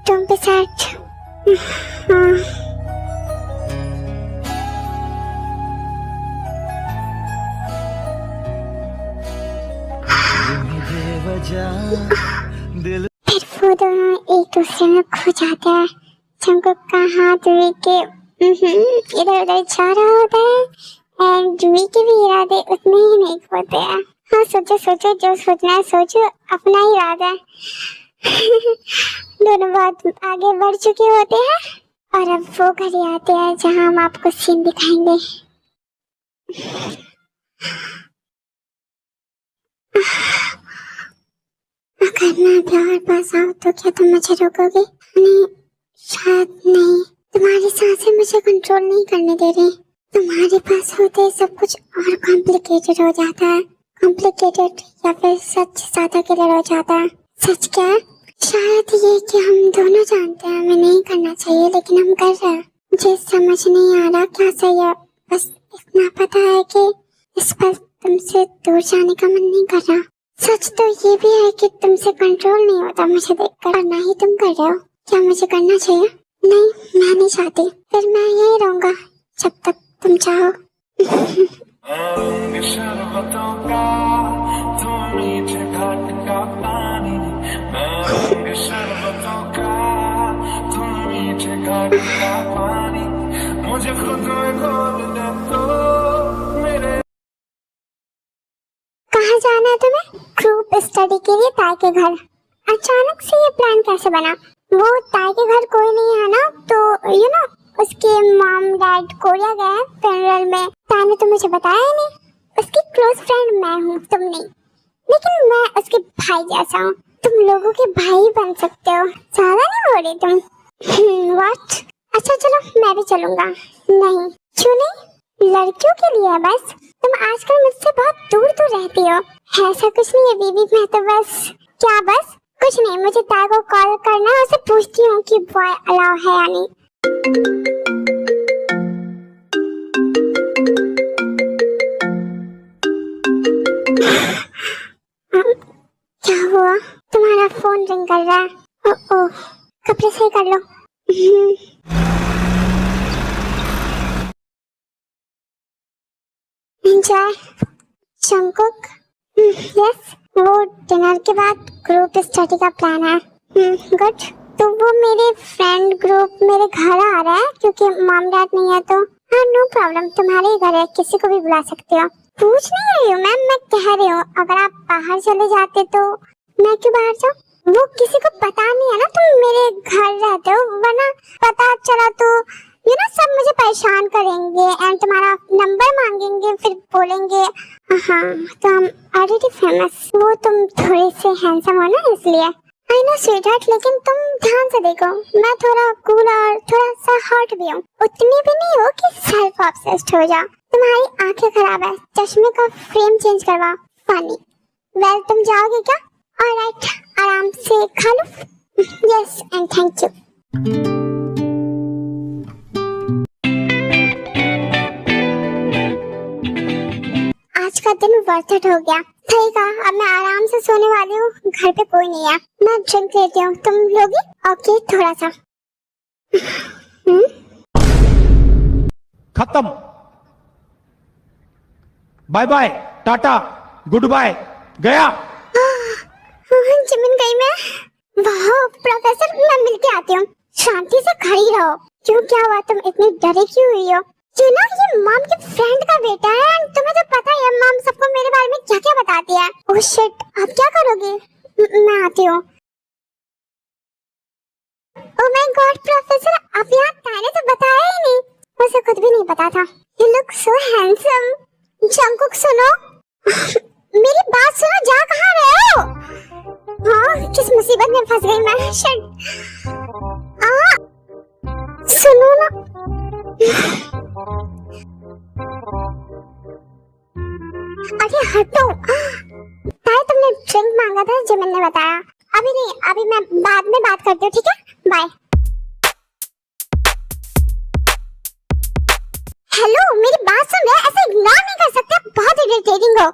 डोंट बी सैड। हाँ फिर वो दोनों एक दूसरे में खो जाते हैं। जंगुक का हाथ वी इधर उधर जा रहा होता है, एंड वी के भी इरादे उतने ही नहीं होते हैं। हाँ सोचो सोचो, जो सोचना है सोचो, अपना ही इरादा है। दोनों बहुत आगे बढ़ चुके होते हैं, और अब वो घड़ी आते हैं जहाँ हम आपको सीन दिखाएंगे। अगर मैं प्यार पास आऊँ तो क्या तुम मुझे रोकोगे? नहीं, शायद नहीं। तुम्हारी सांसें मुझे कंट्रोल नहीं करने दे रही। तुम्हारे पास होते सब कुछ और कॉम्प्लिकेटेड हो जाता है। कॉम्प्लिकेटेड या फिर सच ज्यादा क्लियर हो जाता है। सच क्या है? शायद ये कि हम दोनों जानते हैं हमें नहीं करना चाहिए, लेकिन हम कर रहे हैं। मुझे समझ नहीं आ रहा क्या सही है। बस इतना पता है कि इस पर तुमसे दूर जाने का मन नहीं कर रहा। सच तो ये भी है कि तुमसे कंट्रोल नहीं होता मुझे देखकर, और ना ही तुम कर रहे हो। क्या मुझे करना चाहिए? नहीं, मैं नहीं चाहती। फिर मैं यही रहूंगा जब तक तुम चाहो। मुझे खुद में खोल दे तो मेरे। कहाँ जाना है तुम्हें? ग्रुप स्टडी के लिए ताई के घर। अचानक से ये प्लान कैसे बना? वो ताई के घर कोई नहीं है ना, तो यू नो उसके मॉम डैड कोरिया गए हैं फ्यूनरल में। ताई ने तो मुझे बताया ही नहीं। उसकी क्लोज फ्रेंड मैं हूँ, तुम नहीं, लेकिन मैं उसके भाई जैसा हूँ। तुम लोगों के भाई बन सकते हो, ज्यादा नहीं हो रही तुम? व्हाट? अच्छा चलो मैं भी चलूंगा। नहीं क्यों नहीं, लड़कियों के लिए है बस। तुम आजकल मुझसे बहुत दूर दूर रहती हो। ऐसा कुछ नहीं है बीबी, मैं तो बस क्या बस कुछ नहीं, मुझे ताई को कॉल करना है, उसे पूछती हूँ कि बॉय अलाउ है या नहीं। क्या हुआ? तुम्हारा फोन रिंग कर रहा है। ओह कपड़े सही कर लो। Enjoy Jungkook. यस, वो डिनर के बाद ग्रुप स्टडी का प्लान है। गुड। तो वो मेरे फ्रेंड ग्रुप मेरे घर आ रहा है क्योंकि मॉम डैड नहीं है। तो हाँ नो प्रॉब्लम, तुम्हारे ही घर है, किसी को भी बुला सकते हो। पूछ नहीं रही हूँ मैम, मैं कह रही हूँ अगर आप बाहर चले जाते तो। मैं क्यों बाहर जाऊँ? वो किसी को पता नहीं है ना तुम मेरे घर रहते हो, वरना पता चला तो यू नो सब मुझे परेशान करेंगे एंड तुम्हारा नंबर मांगेंगे, फिर बोलेंगे हाँ तो हम ऑलरेडी फेमस। वो तुम थोड़े से हैंडसम हो ना इसलिए। आई नो स्वीटहार्ट, लेकिन तुम ध्यान से देखो, मैं थोड़ा कूल और थोड़ा सा हॉट भी हूँ, उतनी भी नहीं हो कि सेल्फ ऑब्सेस्ड हो जा। तुम्हारी आंखें खराब है, चश्मे का फ्रेम चेंज करवा। फनी। वेल तुम जाओगे क्या? ऑलराइट, आराम से खा लो। Yes and thank you. आज का दिन वर्थ इट हो गया। ठीक है, अब मैं आराम से सोने वाली हूँ, घर पे कोई नहीं है। मैं ड्रिंक लेती हूँ, तुम लोगी? ओके थोड़ा सा। खत्म, bye bye, tata, goodbye, गया। जिमिन गई मैं। वाह प्रोफेसर, मैं मिल के आती हूँ। शांति से खड़ी रहो। क्यों, क्या हुआ? तुम इतनी डरी क्यों हुई हो? यू नो ये मॉम की फ्रेंड का बेटा है एंड तुम्हें तो पता ही है मॉम सबको मेरे बारे में क्या क्या बताती है। ओह शिट, अब क्या करोगे? मैं आती हूँ। ओह माय गॉड प्रोफेसर, आप यहाँ ताई ने तो बताया ही नहीं, मुझे खुद भी नहीं पता था। You look so handsome. Jungkook सुनो, मेरी बात सुनो, जा कहाँ रहे हो? हाँ किस मुसीबत में फंस गई मैं। शिट, सुनो ना। अरे हटो। ताई तुमने ड्रिंक मांगा था जो मैंने बताया। अभी नहीं, अभी मैं बाद में बात करती हूँ, ठीक है? बाय। हेलो, मेरी बात सुन रहे? ऐसे इग्नोर नहीं कर सकते, बहुत इरिटेटिंग हो।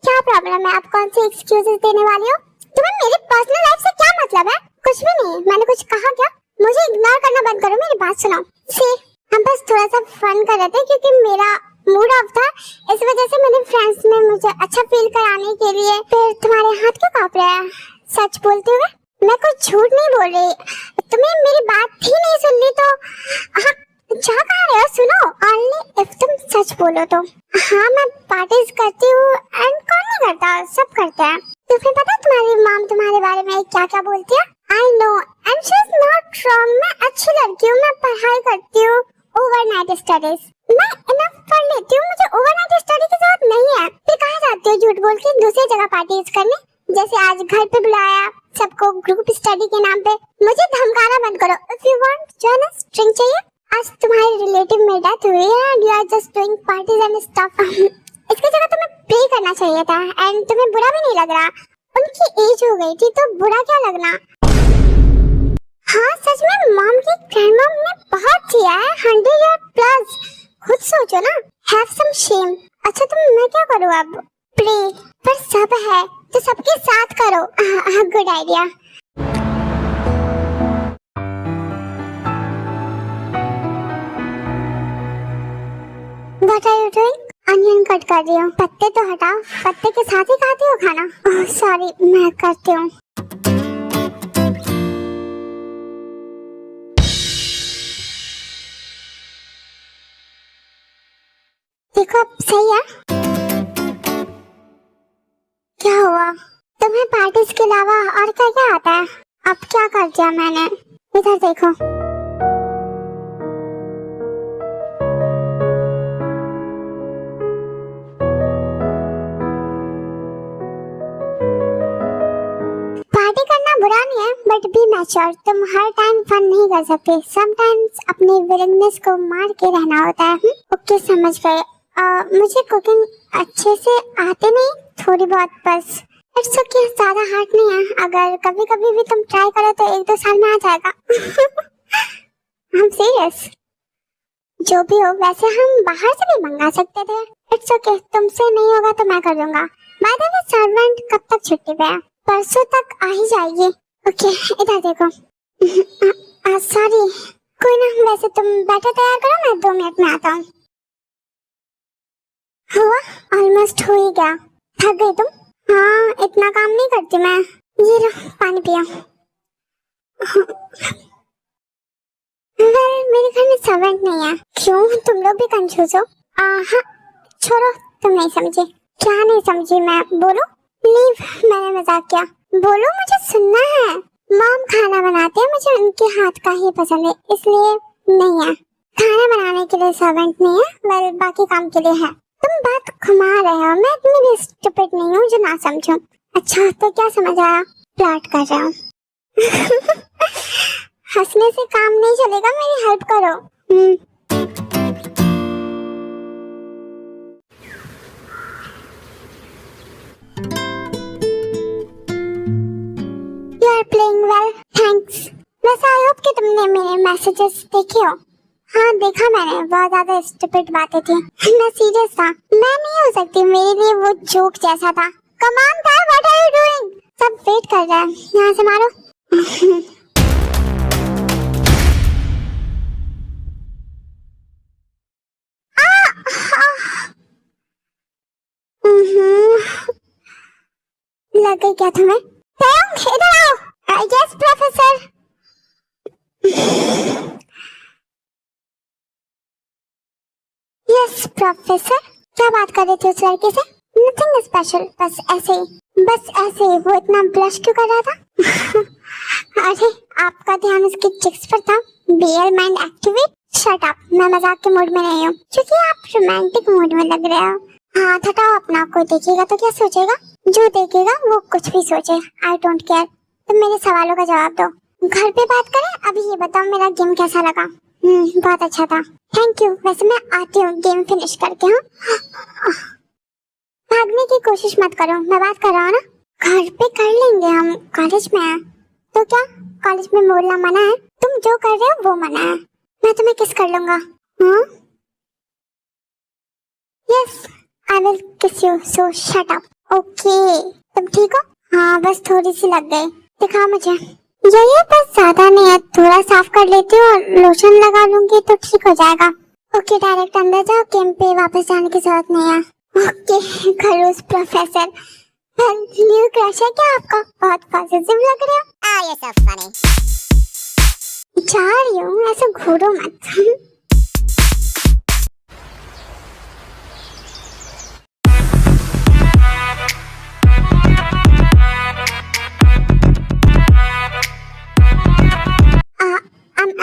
क्या प्रॉब्लम है? आप कौन से एक्सक्यूजेस देने वाली हो? तुम्हें मेरी पर्सनल लाइफ से क्या मतलब है? कुछ भी नहीं, मैंने कुछ कहा क्या? मुझे इग्नोर करना बंद करो, मेरी बात सुनो। सी, हम बस थोड़ा सा फन कर रहे थे क्योंकि मेरा मूड ऑफ था, इस वजह से मेरे फ्रेंड्स ने मुझे अच्छा फील कराने के लिए। फिर तुम्हारे हाथ क्यों कांप रहे हैं सच बोलते हुए? मैं कुछ झूठ नहीं बोल रही, तुम्हें मेरी बात ही नहीं सुननी तो हाँ जा कहाँ रहे हो? सुनो, ओनली इफ तुम सच बोलो तो। हाँ मैं पार्टीज करती हूँ एंड कौन नहीं करता, सब करते हैं। तुम्हें पता तुम्हारी मॉम तुम्हारे बारे में क्या क्या बोलती है? I know and she is not wrong. मैं अच्छी लड़की हूँ, मैं पढ़ाई करती हूँ, ओवरनाइट स्टडीज मैं इनफ पढ़ लेती हूँ, मुझे ओवरनाइट स्टडी की जरूरत नहीं है। फिर कहाँ जाती हो झूठ बोल के दूसरी जगह पार्टीज करने? जैसे आज घर पे बुलाया सबको ग्रुप स्टडी के नाम पे। मुझे धमकाना बंद करो। If you want join us, drink चाहिए? आज तुम्हारे रिलेटिव में डेथ हुई है and you are just doing parties and stuff. इसकी जगह तुम्हें प्रे करना चाहिए था एंड तुम्हें बुरा भी नहीं लग रहा। उनकी एज हो गई थी तो बुरा क्या लगना। हाँ सच में मॉम की ग्रैंडमॉम ने बहुत किया है, 100 ईयर प्लस। खुद सोचो ना, हैव सम शेम। अच्छा तुम मैं क्या करूँ अब? प्रे, पर सब है तो सबके साथ करो। Good idea. What are you doing? Onion cut कर रही हूँ। पत्ते तो हटाओ, पत्ते के साथ ही खाते हो खाना? सॉरी, मैं करती हूँ। देखो अब सही है। क्या हुआ? तुम्हें पार्टीज के अलावा और क्या क्या आता है? अब क्या कर दिया मैंने? इधर देखो। पार्टी करना बुरा नहीं है, बट बी मैच्योर। तुम हर टाइम फन नहीं कर सकते, समटाइम्स अपनी विलिंगनेस को मार के रहना होता है। ओके, समझ गए। मुझे कुकिंग अच्छे से आते नहीं, थोड़ी बहुत बस। इट्स ओके, ज्यादा हार्ड नहीं है। अगर कभी कभी भी तुम ट्राई करो तो 1-2 साल में आ जाएगा। हम सीरियस। जो भी हो, वैसे हम बाहर से भी मंगा सकते थे। इट्स ओके, तुमसे नहीं होगा तो मैं कर दूंगा। बाय द वे, सर्वेंट कब तक छुट्टी पे है? परसों तक आ ही जाएगी। ओके, इधर देखो। सॉरी, कोई ना, वैसे तुम बैटर तैयार करो, मैं 2 मिनट में आता हूँ। हुआ? ऑलमोस्ट हो ही गया। थक गई तुम? हाँ, इतना काम नहीं करती मैं। ये लो, पानी पिया। मेरे घर में सर्वेंट नहीं है। क्यों, तुम लोग भी कंफ्यूज हो? हाँ, छोड़ो, तुम नहीं समझे। क्या नहीं समझी मैं? बोलो। लीव, मैंने मजाक किया। बोलो, मुझे सुनना है। मॉम खाना बनाते हैं, मुझे उनके हाथ का ही पसंद है, इसलिए नहीं है। खाना बनाने के लिए सर्वेंट नहीं है, वेल बाकी काम के लिए है। तुम बात घुमा रहे हो, मैं इतनी भी स्टूपिड नहीं हूँ जो ना समझूं। अच्छा, तो क्या समझ आया? प्लॉट कर रहा हूँ। हंसने से काम नहीं चलेगा, मेरी हेल्प करो। You are playing well, thanks. वैसे आई होप कि तुमने मेरे मैसेजेस देखे हो। हाँ, देखा मैंने। बहुत ज्यादा स्टूपिड बातें थी। मैं सीरियस था। मैं नहीं हो सकती, मेरे लिए वो जोक जैसा था। Come on guy, what are you doing? सब वेट कर रहा है, यहाँ से मारो। लग गई क्या तुम्हें? इधर आओ। Yes professor. यस प्रोफेसर, क्या बात कर रहे थे उस लड़के से? नथिंग स्पेशल, बस ऐसे ही। वो इतना ब्लश क्यों कर रहा था? अरे, आपका ध्यान उसकी चिक्स पर था। BL mind activate. Shut up, मैं मजाक के मूड में नहीं हूँ, क्योंकि आप रोमांटिक मूड में लग रहे हो। हाँ, हटाओ अपना। कोई देखेगा तो क्या सोचेगा? जो देखेगा वो कुछ भी सोचे, आई डोंट केयर। तुम मेरे सवालों का जवाब दो। घर पे बात करें? अभी ये बताओ, मेरा गेम कैसा लगा? बहुत अच्छा था, थैंक यू। वैसे मैं आती हूँ गेम फिनिश करके। हाँ, भागने की कोशिश मत करो, मैं बात कर रहा हूँ ना। घर पे कर लेंगे, हम कॉलेज में हैं। तो क्या कॉलेज में बोलना मना है? तुम जो कर रहे हो वो मना है। मैं तुम्हें किस कर लूंगा। यस, आई विल किस you, so shut up. Okay, तुम ठीक हो? हाँ, बस थोड़ी सी लग गई। दिखाओ मुझे। ये बस ज्यादा नहीं है, थोड़ा साफ कर लेती हूँ और लोशन लगा लूंगी तो ठीक हो जाएगा। ओके, डायरेक्ट अंदर जाओ, गेम पे वापस जाने की जरूरत नहीं है। ओके, खड़ूस प्रोफेसर। न्यू क्रश है क्या आपका? बहुत पॉजिटिव लग रहे हो। you're so funny. जा रही हूँ, ऐसे घूरो मत।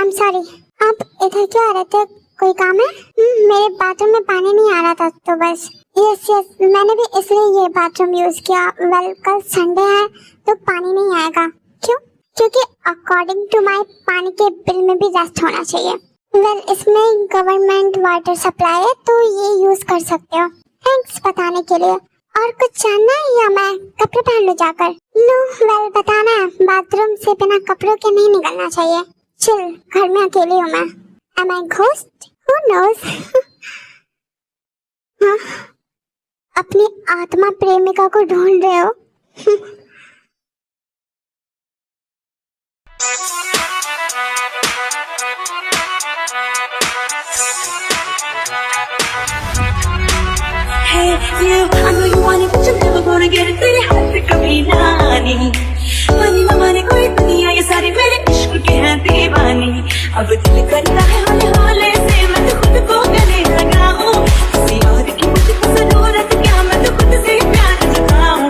I'm sorry, आप इधर क्यों आ रहे थे? कोई काम है? मेरे बाथरूम में पानी नहीं आ रहा था तो बस। यस, मैंने भी इसलिए ये बाथरूम यूज किया। वेल, कल संडे है तो पानी नहीं आएगा। क्यों? क्योंकि अकॉर्डिंग टू माय पानी के बिल में भी रेस्ट होना चाहिए। वेल, इसमें गवर्नमेंट वाटर सप्लाई है तो ये यूज कर सकते हो। थैंक्स बताने के लिए। और कुछ जानना है या मैं कपड़े पहन लूं जाकर? नो, वेल बताना है, बाथरूम से बिना कपड़ों के नहीं निकलना चाहिए। चिल, घर में अकेली हूँ मैं। Am I ghost? Who knows? हाँ, अपनी आत्मा प्रेमिका को ढूंढ रहे हो? Hey, you, I know you want it, but you're never gonna get it. तेरे हाथ से कभी ना आनी। मानी ना माने कोई दुनिया, ये सारी मेरे इश्क के हैं दीवानी। अब दिल करता है हौले हौले से मैं तो खुद को गले लगाऊं। किसी और की मुझको जरूरत क्या, मैं तो खुद से प्यार जताऊं।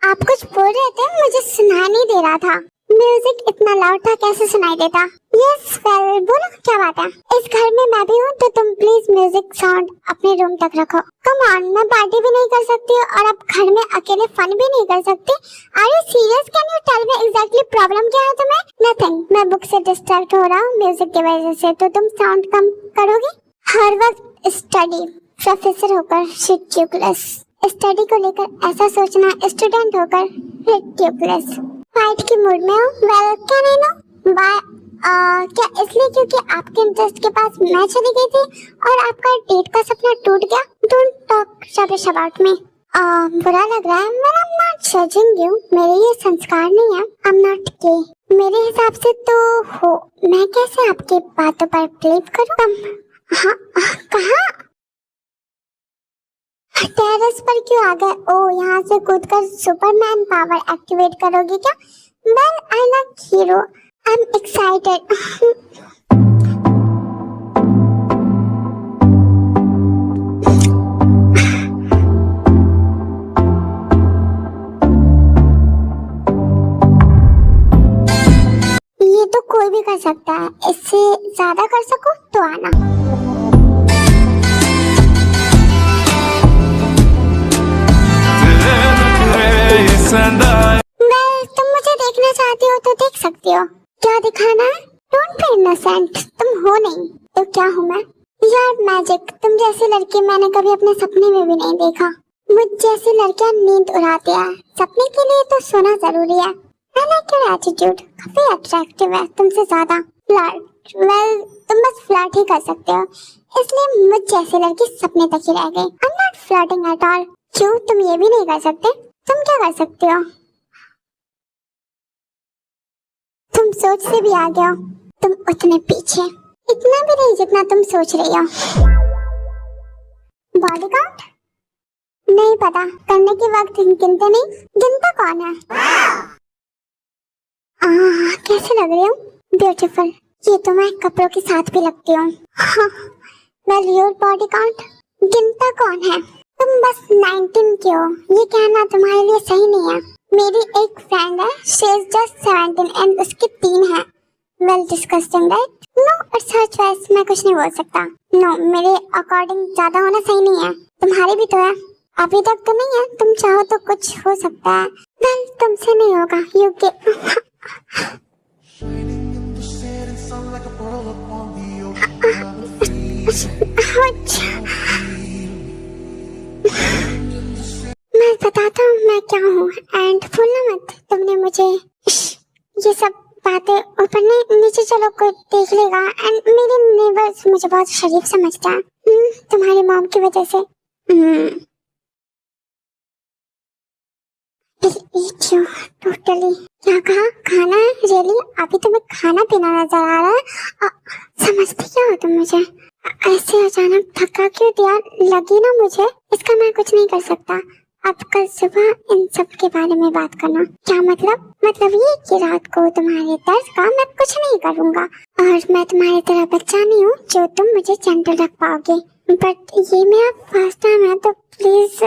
आप कुछ बोल रहे थे, मुझे सुनाई नहीं दे रहा था। म्यूजिक इतना लाउड था, कैसे सुनाई देता? यस वेल, बोलो क्या बात है? इस घर में मैं भी हूँ, तो तुम प्लीज म्यूजिक साउंड अपने रूम तक रखो। कम ऑन, मैं पार्टी भी नहीं कर सकती और अब घर में अकेले फन भी नहीं कर सकती। Are you serious? Can you tell me exactly problem क्या है तुम्हें? नथिंग, मैं बुक से डिस्ट्रैक्ट हो रहा हूँ म्यूजिक की वजह से, तो तुम साउंड कम करोगी? हर वक्त स्टडी प्रोफेसर होकर रिडिकुलस, स्टडी को लेकर ऐसा सोचना स्टूडेंट होकर रिडिकुलस। फाइट की मूड में हूँ। Well can I know why? क्या इसलिए क्योंकि आपके इंटरेस्ट के पास मैं चली गई थी और आपका डेट का सपना टूट गया? Don't talk rubbish about me. बुरा लग रहा है? मैं I am not judging you, मेरे ये संस्कार नहीं है। आई एम नॉट गे। मेरे हिसाब से तो हो, मैं कैसे आपकी बातों पर बिलीव करूँ? हाँ, कहाँ? टेरेस पर क्यों आ गए? ओ, यहाँ से कूदकर सुपरमैन पावर एक्टिवेट करोगे क्या? Well I like hero, I am excited. ये तो कोई भी कर सकता है, इससे ज्यादा कर सको तो आना। तुम मुझे देखना चाहती हो तो देख सकती हो। क्या दिखाना है? डोंट बी इनोसेंट, तुम हो नहीं तो क्या हूँ मैं? यार मैजिक, तुम जैसी लड़की मैंने कभी अपने सपने में भी नहीं देखा। मुझ जैसी लड़कियां नींद उड़ाती है, सपने के लिए तो सोना जरूरी है। I like your attitude, काफी अट्रैक्टिव है तुमसे ज्यादा। फ्लर्ट, वेल तुम बस फ्लर्ट ही कर सकते हो, इसलिए मुझ जैसी लड़की सपने तक ही रह गई। I'm not flirting at all। क्यों, तुम ये भी नहीं कर सकते? तुम क्या कर सकते हो? तुम सोच से भी आगे हो, तुम उतने पीछे, इतना भी नहीं जितना तुम सोच रही हो। Body count? नहीं पता, करने के वक्त गिनते नहीं। गिनता कौन है? कैसे लग रही हूँ? ब्यूटीफुल। ये तो मैं कपड़ों के साथ भी लगती हूँ। Well your body count? गिनता कौन है? तुम बस 19 की हो, ये कहना तुम्हारे लिए सही नहीं है। मेरी एक फ्रेंड है, शी इज जस्ट 17 एंड उसकी 3 है। Well disgusting right? No it's her choice, मैं कुछ नहीं बोल सकता। नो, मेरे अकॉर्डिंग ज्यादा होना सही नहीं है। तुम्हारी भी तो है, अभी तक तो नहीं है, तुम चाहो तो कुछ हो सकता है। वेल तुमसे नहीं होगा, यू गेट। मैं बताता हूँ मैं क्या हूँ, एंड भूलना मत तुमने मुझे। ये सब बातें ऊपर नहीं, नीचे चलो कोई देख लेगा। एंड मेरे नेबर्स मुझे बहुत शरीफ समझते हैं, तुम्हारी मॉम की वजह से। टोटली। क्या कहा? खाना है? रियली? अभी तुम्हें खाना पीना नजर आ रहा है? समझते क्या हो तुम मुझे? ऐसे अचानक धक्का क्यों दिया? लगी ना मुझे, इसका मैं कुछ नहीं कर सकता। अब कल सुबह इन सब के बारे में बात करना। क्या मतलब? मतलब ये कि रात को तुम्हारे दर्द का मैं कुछ नहीं करूँगा, और मैं तुम्हारी तरह बच्चा नहीं हूँ जो तुम मुझे जेंटल रख पाओगे। बट ये मेरा फर्स्ट टाइम है, तो प्लीज।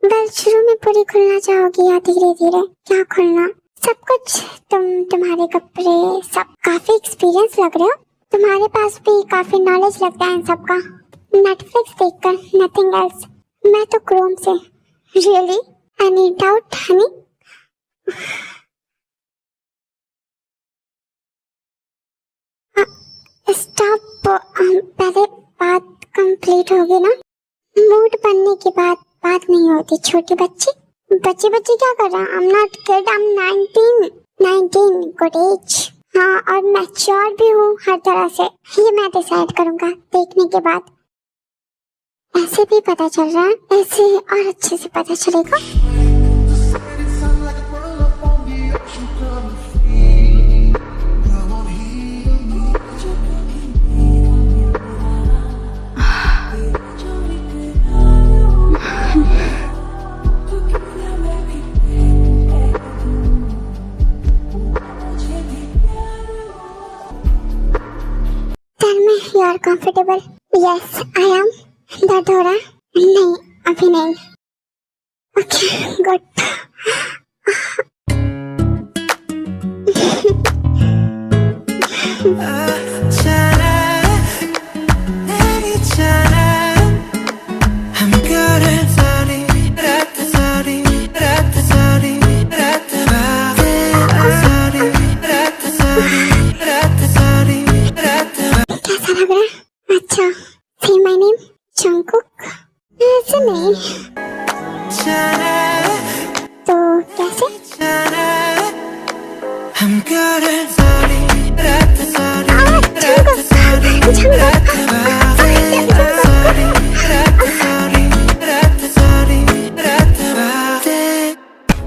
वेल शुरू में पूरी खुलना चाहोगी या धीरे धीरे? क्या खुलना? सब कुछ। तुम्हारे कपड़े सब काफी एक्सपीरियंस लग रहे हो। तुम्हारे पास भी काफी नॉलेज लगता है इन सब का। नेटफ्लिक्स देखकर, नथिंग एल्स। मैं तो क्रोम से। Really? Any doubt Honey? Stop, पहले बात कंप्लीट होगी ना। मूड बनने के बाद बात नहीं होती। छोटी बच्ची बच्ची क्या कर रहा है? I'm not kid, I'm 19 good as. हाँ, और मैच्योर भी हूँ हर तरह से। ये मैं डिसाइड करूँगा देखने के बाद। ऐसे भी पता चल रहा है, ऐसे और अच्छे से पता चलेगा। You are comfortable? Yes, I am. दर्द हो रहा है? नहीं, अभी नहीं। Okay good. कैसा लग रहा है? अच्छा, say my name, जंगकुक। ऐसे नहीं तो कैसे?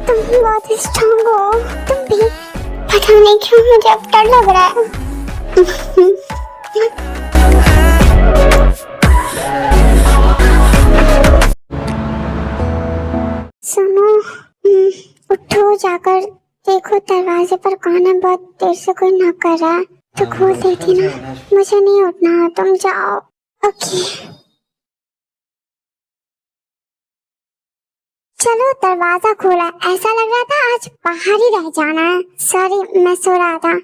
तुम बहुत स्ट्रॉन्ग हो, तुम भी। पता नहीं क्यों मुझे अब डर लग रहा है। सुनो, उठो, जाकर देखो दरवाजे पर कौन है। बहुत देर से कोई नॉक कर रहा है, तो खोल देती ना। मुझे नहीं उठना, तुम जाओ। ओके चलो, दरवाजा खोला। ऐसा लग रहा था आज बाहर ही रह जाना है। सॉरी, मैं सो रहा था।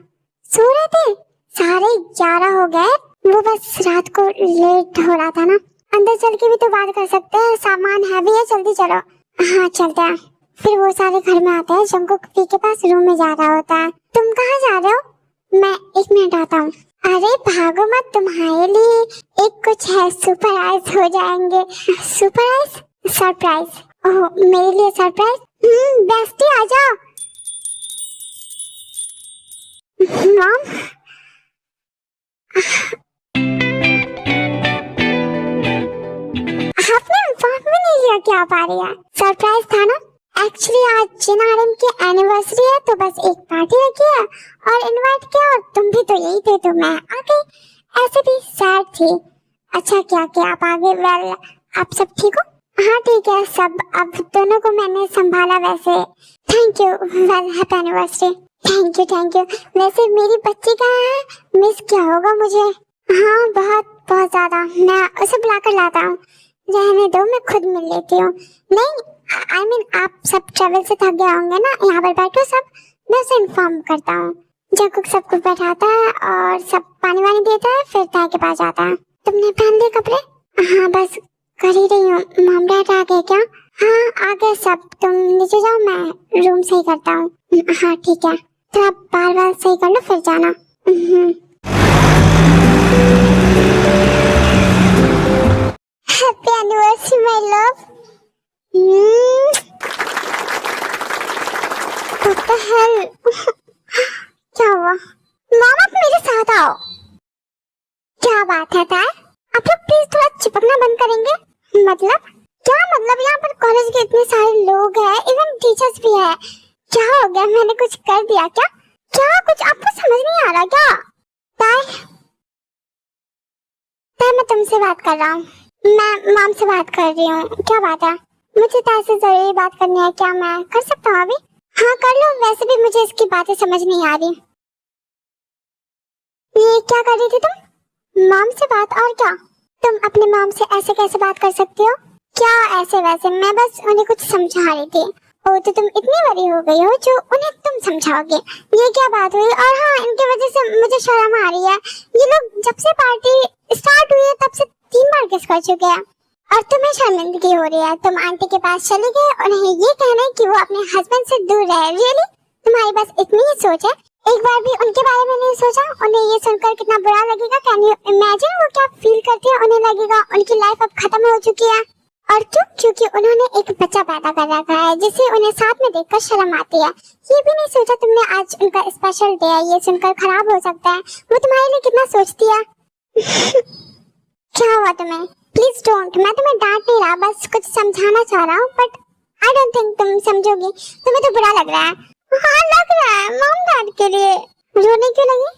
सो रहे थे? 11:30 हो गए। वो बस रात को लेट हो रहा था ना। अंदर चल के भी तो बात कर सकते हैं। सामान हैवी है, जल्दी चलो। हाँ चलते हैं। फिर वो सारे घर में आते हैं। जंगकुक के पास रूम में जा रहा होता है। तुम कहाँ जा रहे हो? मैं 1 मिनट आता हूँ। अरे भागो मत, तुम्हारे लिए एक कुछ है। सरप्राइज हो जाएंगे। सरप्राइज? सरप्राइज? ओह, मेरे लिए सरप्राइज? बेस्टी आ जाओ। मॉम, आपने इंफॉर्म भी नहीं किया क्या आ रही है? सरप्राइज था ना। एक्चुअली आज जिनारम की एनिवर्सरी है, तो बस एक पार्टी रखी है और इनवाइट किया, और तुम भी तो यही थे, तो मैं आ गई। ऐसे भी सैड थी। अच्छा क्या आप आ गए? वेल, आप सब ठीक हो? हाँ ठीक है सब। अब दोनों को मैंने संभाला वैसे। Thank you. Well, happy anniversary. Thank you. वैसे मेरी बच्ची कहाँ है? मिस किया होगा मुझे। हाँ बहुत ज्यादा। मैं उसे बुला कर लाता हूँ। रहने दो, मैं खुद मिल लेती हूँ। नहीं, I mean, आप सब ट्रेवल से थक गए होंगे ना। यहाँ पर बैठो सब, मैं उसे इन्फॉर्म करता हूँ। जंगकुक सब कुछ बैठाता है और सब पानी वानी देता है, फिर ताई के पास जाता है। तुमने पहन लिए कपड़े? हाँ बस कर ही रही हूँ। मॉम डैड आ गए क्या? हाँ आ गए सब। तुम नीचे जाओ, मैं रूम सही करता हूँ। हाँ ठीक है, तो आप बार सही कर लो फिर जाना। Happy anniversary my love. What the hell? क्या हुआ? मॉम आप मेरे साथ आओ। क्या बात है ताई? आप लोग प्लीज थोड़ा चिपकना बंद करेंगे? मतलब क्या मतलब? यहाँ पर कॉलेज के इतने सारे लोग हैं, इवन टीचर्स भी है। क्या हो गया? मैंने कुछ कर दिया क्या? कुछ आपको समझ नहीं आ रहा क्या? ताई मैं तुमसे बात कर रहा हूँ। मैं मॉम से बात कर रही हूँ। क्या बात है? मुझे ताई से जरूरी बात करनी है। क्या मैं कर सकता हूँ अभी? हाँ कर लो। वैसे भी मुझे इसकी बातें समझ नहीं आ रही। ये क्या कर रही थी तुम? मॉम से बात? और क्या? तुम अपने मॉम से ऐसे कैसे बात कर सकती हो? क्या ऐसे वैसे? मैं बस उन्हें कुछ समझा रही थी। ओ तो तुम इतनी बड़ी हो गई हो जो उन्हें तुम समझाओगे? ये क्या बात हुई? और हाँ, इनकी वजह से मुझे शर्म आ रही है। ये लोग जब से पार्टी स्टार्ट हुई है तब से 3 बार किस कर चुके हैं, और तुम्हें शर्मिंदगी हो रही है। तुम आंटी के पास चले गए और उन्हें ये कहना है कि वो अपने हस्बैंड से दूर रहे। रियली? तुम्हारी बस इतनी ही सोच है? एक बार भी उनके बारे में नहीं सोचा? उन्हें ये सुनकर कितना बुरा लगेगा। कैन यू इमेजिन वो क्या फील करती है? उन्हें लगेगा उनकी लाइफ अब खत्म हो चुकी है। और क्यों? क्योंकि उन्होंने एक बच्चा पैदा कर रखा है जिसे उन्हें साथ में देखकर शर्म आती है। ये भी नहीं सोचा तुमने आज उनका स्पेशल डे है, ये सुनकर खराब हो सकता है। वो तुम्हारे लिए कितना सोचती है। क्या हुआ तुम्हें? Please don't. मैं तुम्हें डांट नहीं रहा, बस कुछ समझाना चाह रहा हूँ, बट आई डोंट थिंक तुम समझोगी। तुम्हें तो बुरा लग रहा है। हाँ लग रहा है। मॉम डैड के लिए रोने क्यों लगी?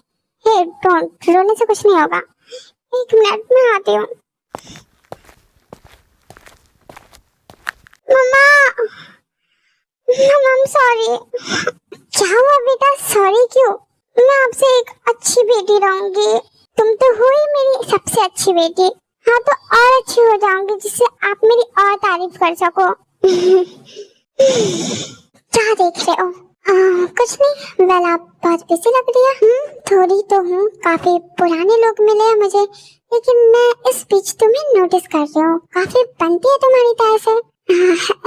हे डोंट, रोने से कुछ नहीं होगा। 1 मिनट में आती हूँ। मम्मा, मम्मा सॉरी। क्या हुआ बेटा? सॉरी क्यों? मैं आपसे एक अच्छी बेटी रहूंगी। तुम तो हो ही मेरी सबसे अच्छी बेटी। हाँ तो और अच्छी हो जाऊंगी जिससे आप मेरी और तारीफ कर सको। क्या देख रहे हो? कुछ नहीं। वेल आप बहुत बिजी लग रही है। थोड़ी तो हूँ। काफी पुराने लोग मिले हैं मुझे, लेकिन मैं इस बीच तुम्हें नोटिस कर रही हूँ। काफी बनती है तुम्हारी तरह से।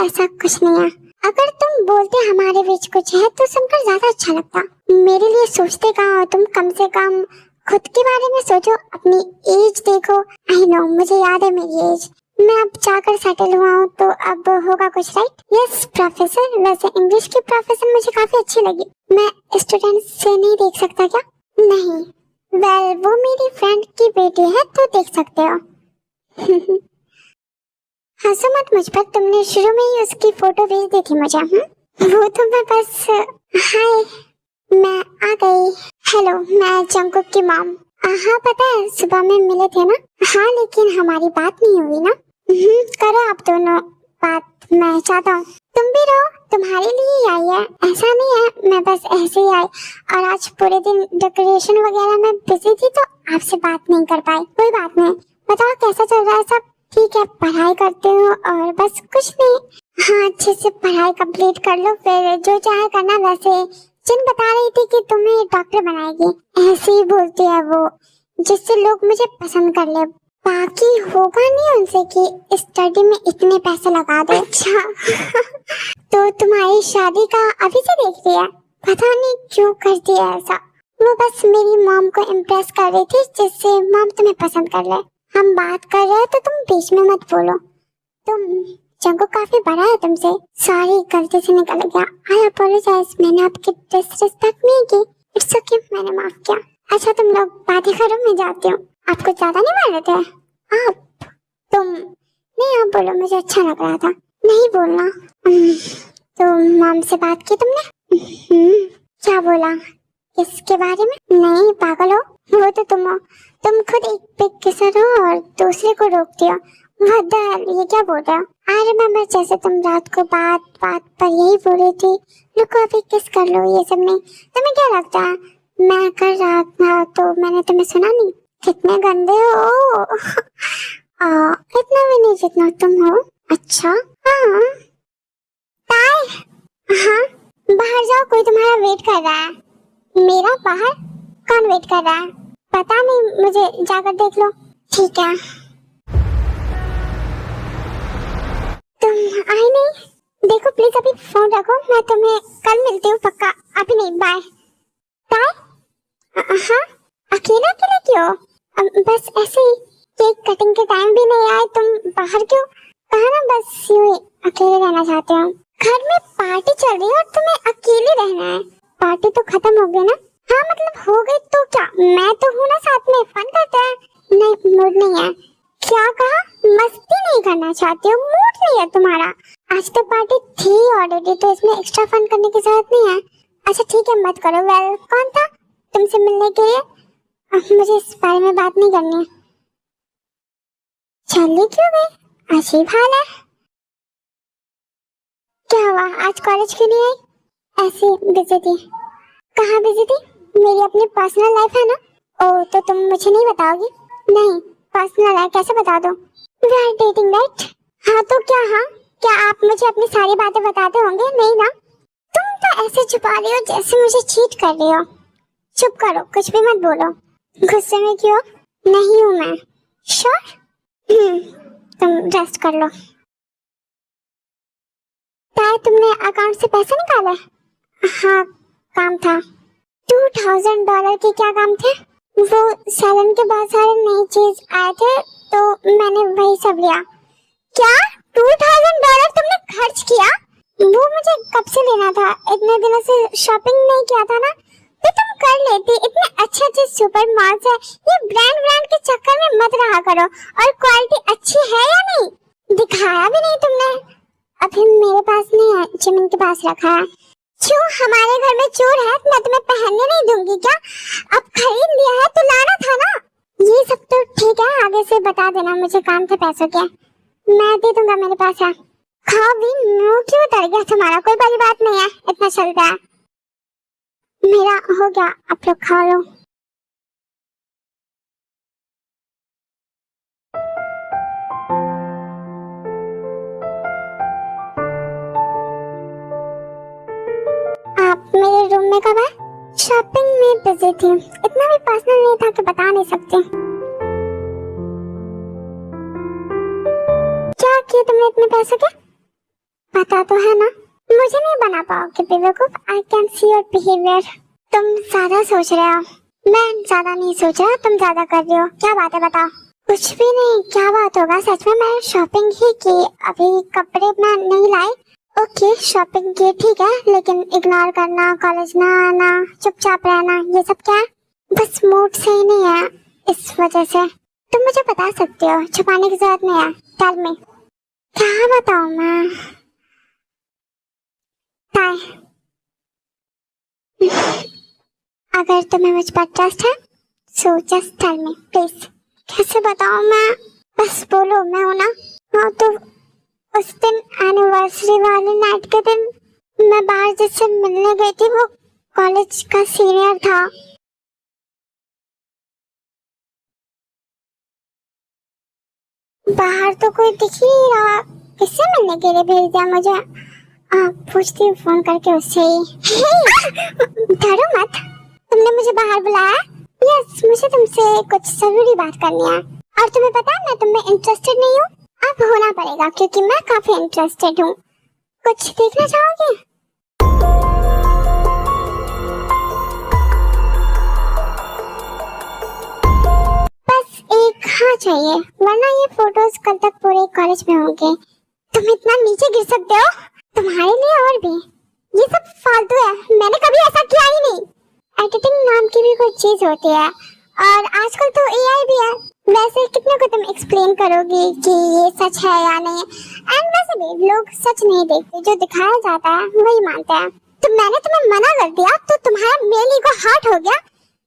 ऐसा कुछ नहीं है। अगर तुम बोलते हमारे बीच कुछ है तो सुनकर ज्यादा अच्छा लगता। मेरे लिए सोचते कहाँ हो तुम? कम से कम खुद के बारे में सोचो, अपनी एज देखो। आई नो, मुझे याद है मेरी एज। मैं अब जाकर सेटल हुआ हूँ तो अब होगा कुछ, राइट? Yes professor. वैसे इंग्लिश की प्रोफेसर मुझे काफी अच्छी लगी। मैं स्टूडेंट से नहीं देख सकता क्या? नहीं। वेल वो मेरी फ्रेंड की बेटी है तो देख सकते हो। हंसो मत मुझ पर, तुमने शुरू में ही उसकी फोटो भेज दी थी मुझे। वो तो मैं बस। हाय, मैं आ गई। हेलो, मैं जंकुक की मॉम। हाँ पता है, सुबह में मिले थे ना। हाँ लेकिन हमारी बात नहीं हुई ना। करो आप दोनों बात, मैं चाहता हूँ तुम भी रहो। तुम्हारे लिए ही आई है, ऐसा नहीं है। मैं बस ऐसे ही आई और आज पूरे दिन डेकोरेशन वगैरह में बिजी थी तो आपसे बात नहीं कर पाई। कोई बात नहीं। बताओ कैसा चल रहा है सब? ठीक है, पढ़ाई करते हो और बस कुछ नहीं। हाँ, अच्छे से पढ़ाई कंप्लीट कर लो, फिर जो चाहे करना। वैसे जिन बता रही थी कि तुम्हें डॉक्टर बनाएगी, ऐसे ही बोलती है वो, जिससे लोग मुझे पसंद कर ले। बाकी होगा नहीं उनसे कि स्टडी में इतने पैसे लगा दे। अच्छा तो तुम्हारी शादी का अभी से देख रही है? पता नहीं क्यों करती है ऐसा। वो बस मेरी मॉम को इम्प्रेस कर रही थी, जिससे मॉम तुम्हें पसंद कर ले। हम बात कर रहे हैं तो तुम बीच में मत बोलो। तुम जंको काफी बड़ा है तुमसे। सॉरी, गलती से निकल गया। आई अपोलोजाइज, मैंने आपकी डिसरिस्पेक्ट नहीं की। इट्स ओके, मैंने माफ किया। अच्छा तुम लोग बातें करो, मैं जाती हूँ। आपको ज्यादा नहीं मार रहे थे आप? तुम नहीं, आप बोलो, मुझे अच्छा लग रहा था। नहीं बोलना। तो मॉम से बात की तुमने? क्या बोला? किसके बारे में? नहीं पागल हो, वो तो तुम हो। तुम खुद एक पिक किसर हो और दूसरे को रोकती हो। What the hell, ये क्या बोल रहे हो? I remember जैसे तुम रात को बात पर यही बोल रही थी, रुको अभी किस कर लो। ये सब नहीं। तुम्हें क्या लगता है मैं कर रहा था तो मैंने तुम्हें सुना नहीं? कितने गंदे हो। इतना भी नहीं जितना तुम हो। अच्छा हाँ। ताई, हाँ बाहर जाओ, कोई तुम्हारा वेट कर रहा है। मेरा बाहर? कौन वेट कर रहा है? पता नहीं, मुझे जाकर देख लो। ठीक है। तुम आई नहीं? देखो प्लीज अभी फोन रखो, मैं तुम्हें कल मिलती हूँ पक्का। अभी नहीं, बाय। ताई? हाँ, अकेला अकेला क्यों? बस ऐसे ही, केक कटिंग के टाइम भी नहीं आए। तुम बाहर क्यों? कहा ना बस यूं ही अकेले रहना चाहते हो। घर में पार्टी चल रही है और तुम्हें अकेले रहना है। पार्टी तो खत्म हो गई ना? हाँ मतलब हो गई तो क्या, मैं तो हूँ ना साथ में, फन करते हैं। नहीं मूड नहीं है। क्या कहा? मस्ती नहीं करना चाहते हो? मूड नहीं है तुम्हारा? आज तो पार्टी थी ऑलरेडी, तो इसमें एक्स्ट्रा फन करने की जरूरत नहीं है। अच्छा ठीक है, मत करो। वेल कौन था तुमसे मिलने के लिए? मुझे इस बारे में बात नहीं करनी है। चली क्यों गई? अजीब हाल है। क्या हुआ, आज कॉलेज क्यों नहीं आई? ऐसे बिजी थी। कहाँ बिजी थी? मेरी अपनी पर्सनल लाइफ है ना। ओ तो तुम मुझे नहीं बताओगी? नहीं, पर्सनल है कैसे बता दो? We are dating right? हाँ तो क्या? हाँ क्या आप मुझे अपनी सारी बातें बताते होंगे? नहीं ना? तुम तो ऐसे छुपा रही हो जैसे मुझे चीट कर रही हो। चुप करो, कुछ भी मत बोलो। गुस्से में क्यों? नहीं हूँ मैं। श्योर? तुम रेस्ट कर लो। ताई तुमने अकाउंट से पैसे निकाले? हाँ काम था। $2000 के क्या काम थे? वो सैलून के बहुत सारे नई चीज आए थे तो मैंने वही सब लिया। क्या $2000 तुमने खर्च किया? वो मुझे कब से लेना था, इतने दिनों से शॉपिंग नहीं किया था ना, तो तुम कर लेती। इतने अच्छे सुपर मॉल्स है, ये ब्रांड के चक्कर में मत रहा करो। और क्वालिटी अच्छी है या नहीं? दिखाया भी नहीं तुमने। अभी मेरे पास नहीं है, जिमिन के पास रखा है। क्यों, हमारे घर में चोर है? मैं तुम्हें पहनने नहीं दूंगी क्या? अब खरीद लिया है तो लाना था ना। ये सब तो ठीक है, आगे से बता देना, मुझे काम थे पैसों के, मैं दे दूंगा, मेरे पास है। खाओ भी। मुंह क्यों उतर गया तुम्हारा? कोई बड़ी बात नहीं है, इतना चलता है। मेरा हो गया, आप लोग खा लो। तुम्हें कब है? शॉपिंग में बिजी थी, इतना भी पर्सनल नहीं था कि बता नहीं सकती। क्या किए तुमने इतने पैसे के? पता तो है ना, मुझे नहीं बना पाओगे बेवकूफ। I can see your behaviour. तुम ज्यादा सोच रहे हो। मैं ज्यादा नहीं सोच रहा, तुम ज्यादा कर रहे हो। क्या बात है बताओ। कुछ भी नहीं, क्या बात होगा, सच में मैंने शॉपिंग ही की, अभी कपड़े मैं नहीं लाई। ओके शॉपिंग की ठीक है, लेकिन इग्नोर करना, कॉलेज ना आना, चुपचाप रहना, ये सब क्या है? बस मूड सही नहीं है इस वजह से। तुम मुझे बता सकते हो, छुपाने की जरूरत नहीं है। Tell me. क्या बताऊं मैं? हाय, अगर तुम्हें मुझ पर ट्रस्ट है so just tell me please. कैसे बताऊं मैं? बस बोलो, मैं हूं ना। हाँ तो उस दिन एनिवर्सरी वाले नाइट के दिन मैं बाहर जिससे मिलने गई थी वो कॉलेज का सीनियर था। बाहर तो कोई दिख ही नहीं रहा, किससे मिलने के लिए भेज दिया मुझे? पूछती हूँ फोन करके उससे ही। डरो मत, तुमने मुझे बाहर बुलाया? यस, मुझे तुमसे कुछ जरूरी बात करनी है। और तुम्हें पता है मैं तुम में इंटरेस्टेड नहीं हूँ। अब होना पड़ेगा क्योंकि मैं काफी इंटरेस्टेड हूँ। कुछ देखना चाहोगे? बस एक हाँ चाहिए, वरना ये फोटोज कल तक पूरे कॉलेज में होंगे। तुम इतना नीचे गिर सकते हो? तुम्हारे लिए और भी ये सब फालतू है, मैंने कभी ऐसा किया ही नहीं। एडिटिंग नाम की भी कोई चीज होती है, और आजकल तो एआई भी है। वैसे कितने को तुम एक्सप्लेन करोगे कि ये सच है या नहीं? एंड वैसे भी लोग सच नहीं देखते, जो दिखाया जाता है वही मानते हैं। तो मैंने तुम्हें मना कर दिया तो तुम्हारा मेल ईगो हर्ट हो गया।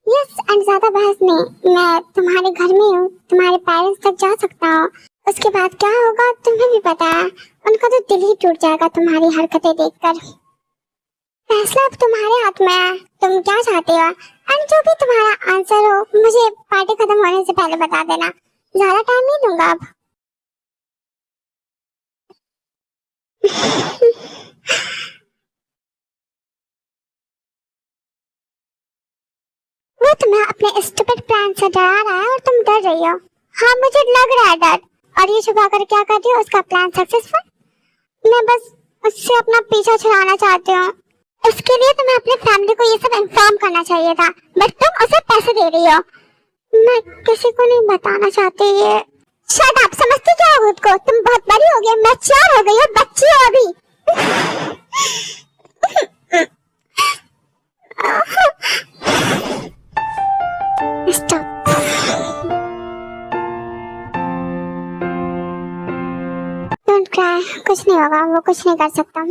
यस, एंड ज्यादा बहस नहीं, मैं तुम्हारे घर में हूँ, तुम्हारे पेरेंट्स तक जा सकता हूँ। उसके बाद क्या होगा तुम्हें भी पता है, उनका तो दिल ही टूट जाएगा तुम्हारी हरकतें देखकर। फैसला अब तुम्हारे हाथ में है, तुम क्या चाहते हो? एंड जो भी तुम्हारा आंसर हो मुझे पार्टी खत्म होने से पहले बता देना, ज्यादा टाइम नहीं दूंगा अब। वो तुम्हें अपने स्टूपिड प्लान से डरा रहा है और तुम डर रही हो। हाँ मुझे लग रहा है डर, और ये छुपा कर क्या कर रही हो? उसका प्लान सक्सेसफुल? मैं बस उससे अपना पीछा छुड़ाना चाहती हूँ। इसके लिए तुम्हें अपने फैमिली को ये सब इन्फॉर्म करना चाहिए था, बट तुम उसे पैसे दे रही हो। मैं किसी को नहीं बताना चाहती ये। शट अप, समझती क्या हो खुद को? तुम बहुत बड़ी हो गई, मैच्योर हो गई हो, बच्ची हो अभी। स्टॉप। डोंट क्राई, कुछ नहीं होगा, वो कुछ नहीं कर सकता।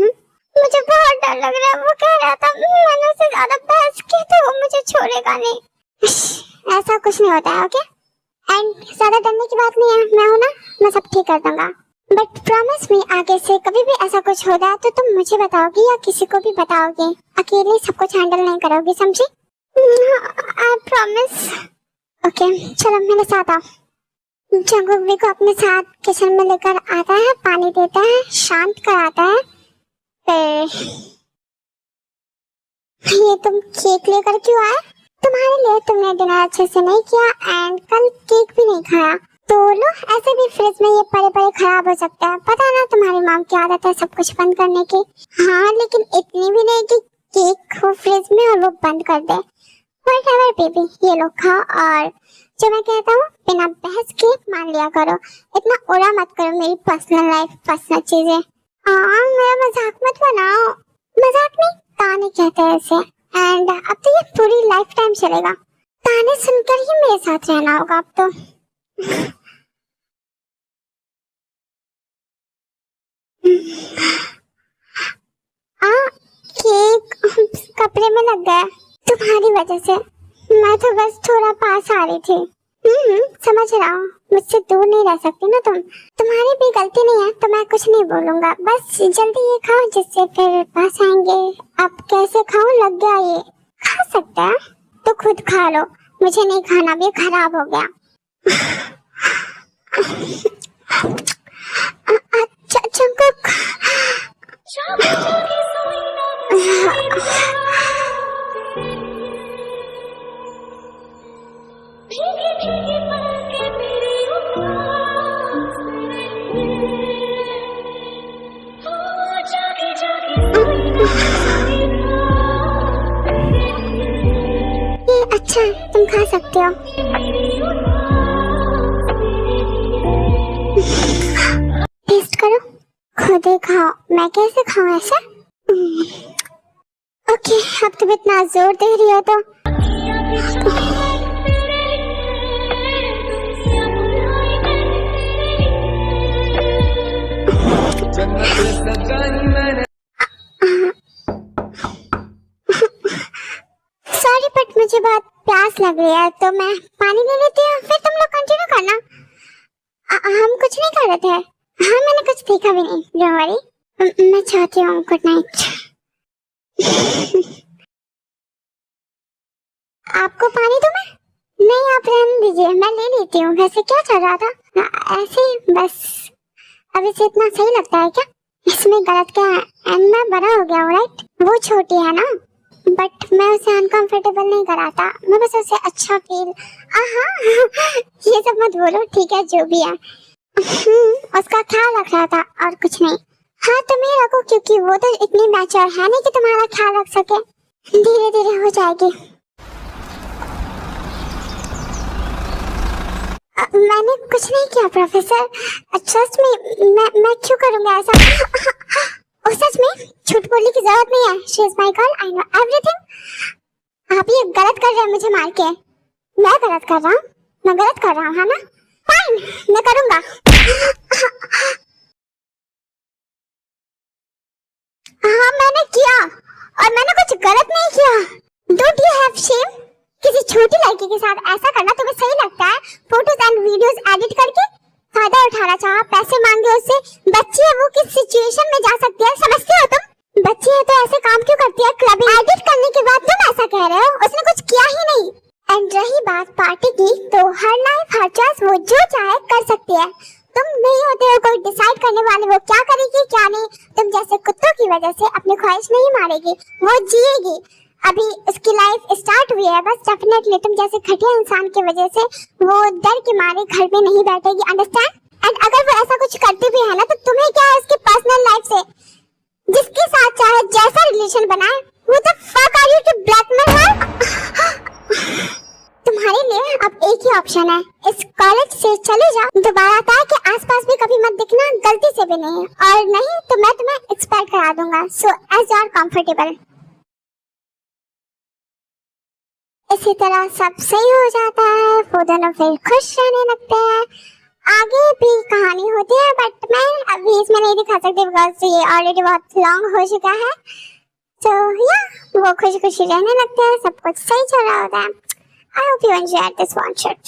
मुझे बहुत डर लग रहा है। वो कह रहा था मैंने उससे ज्यादा बहस की तो वो मुझे छोड़ेगा नहीं। ऐसा कुछ नहीं होता है, ओके? एंड ज्यादा डरने की बात नहीं है, मैं हूं ना, मैं सब ठीक कर दूंगा। बट प्रॉमिस मी, आगे से कभी भी ऐसा कुछ होगा तो तुम मुझे बताओगी या किसी को भी बताओगे, अकेले सब कुछ हैंडल नहीं करोगी, समझी? I promise. ओके चलो मेरे साथ आओ। जंगुक भी को अपने साथ किचन में लेकर आता है, पानी देता है, शांत कराता है। ये तुम केक लेकर क्यों आए? तुम्हारे लिए, तुमने डिनर अच्छे से नहीं किया एंड कल केक भी नहीं खाया, तो लो ऐसे भी फ्रिज में ये पड़े पड़े खराब हो सकते हैं। पता ना तुम्हारी मॉम की आदत है सब कुछ बंद करने की। हाँ लेकिन इतनी भी नहीं कि केक हो फ्रिज में और वो बंद कर दे। व्हाटएवर बेबी, ये लो खाओ, और जो मैं कहता हूँ बिना बहस के मान लिया करो। इतना उड़ा मत करो मेरी पर्सनल लाइफ, पर्सनल चीजें। मेरा मजाक मत बनाओ। मजाक नहीं, ताने कहते हैं इसे। एंड अब तो ये पूरी लाइफ टाइम चलेगा, ताने सुनकर ही मेरे साथ रहना होगा अब तो। केक कपड़े में लग गया तुम्हारी वजह से। मैं तो बस थोड़ा पास आ रही थी। समझ रहा हूँ, मुझसे दूर नहीं रह सकती ना तुम। तुम्हारी भी गलती नहीं है तो मैं कुछ नहीं बोलूंगा। बस जल्दी ये खाओ जिससे फिर पास आएंगे। अब कैसे खाऊं? लग गया ये। खा सकता है तो खुद खा लो, मुझे नहीं खाना, भी खराब हो गया। अच्छा जंगुक, अच्छा तुम खा सकते हो। टेस्ट करो, खुद ही खाओ, मैं कैसे खाऊं ऐसा? ओके, अब तुम इतना जोर दे रही हो तो सॉरी बट मुझे बहुत प्यास लग रही है तो मैं पानी ले लेती हूँ, फिर तुम लोग कंटिन्यू करना। हम कुछ नहीं कर रहे थे। हाँ मैंने कुछ देखा भी नहीं, डोंट वरी। मैं चाहती हूँ गुड नाइट। आपको पानी दूं मैं? नहीं आप रहने दीजिए, मैं ले लेती हूँ। वैसे क्या चल रहा था? ऐसे ही बस। अब इसे इतना सही लगता है क्या? इसमें गलत क्या है? एंड मैं बड़ा हो गया हूँ राइट? वो छोटी है ना, बट मैं उसे अनकंफर्टेबल नहीं कराता, मैं बस उसे अच्छा फील। ये सब मत बोलो, ठीक है जो भी है। उसका ख्याल रख रहा था और कुछ नहीं। हाँ तुम ही रखो क्योंकि वो तो इतनी मैच्योर है नहीं कि तुम्हारा ख्याल रख सके। धीरे धीरे हो जाएगी। मैंने कुछ नहीं किया प्रोफेसर, ट्रस्ट मी। मैं क्यों करूँगा ऐसा? और सच में झूठ बोलने की जरूरत नहीं है। She is my girl, I know everything. आप ये गलत कर रहे हैं मुझे मार के। मैं गलत कर रहा हूँ? मैं गलत कर रहा हूँ है ना? फाइन, मैं करूँगा। हाँ मैंने किया और मैंने कुछ गलत नहीं किया। Don't you have shame? किसी छोटी लड़की के साथ ऐसा करना तुम्हें सही लगता है? फोटोज एंड वीडियोस एडिट करके फायदा उठाना चाहा, पैसे मांगे उससे। बच्ची है वो, किस सिचुएशन में जा सकती है समझते हो तुम? बच्ची है तो ऐसे काम क्यों करती है? क्लबिंग एडिट करने के बाद तुम ऐसा कह रहे हो? उसने कुछ किया ही नहीं। एंड रही बात पार्टी की, तो हर लाइफ हर चॉइस वो जो चाहे कर सकती है। तुम नहीं होते हो कोई डिसाइड करने वाले वो क्या करेगी क्या नहीं। तुम जैसे कुत्तों की वजह से अपनी ख्वाहिश नहीं मारेगी, वो जिएगी। अभी उसकी लाइफ स्टार्ट हुई है, बस डेफिनेटली तुम जैसे घटिया इंसान की वजह से वो डर के मारे घर पे नहीं बैठेगी, अंडरस्टैंड? एंड अगर वो ऐसा कुछ करती भी है ना, तो तुम्हें क्या है उसकी पर्सनल लाइफ से? जिसके साथ चाहे जैसा रिलेशन बनाए, वो the fuck are you to blackmail her? तुम्हारे लिए अब एक ही ऑप्शन है, इस कॉलेज से चले जाओ। दोबारा आता है कि आसपास भी कभी मत दिखना, गलती से भी नहीं, और नहीं तो मैं तुम्हें एक्सपेल करा दूंगा। So as you are comfortable. इसी तरह सब सही हो जाता है, वो दोनों फिर खुश रहने लगते हैं। आगे भी कहानी होती है बट मैं अभी इसमें नहीं दिखा सकती बिकॉज ये ऑलरेडी बहुत लॉन्ग हो चुका है। तो या वो खुशी खुशी रहने लगते हैं, सब कुछ सही चल रहा होता है। I hope you enjoyed this one shot.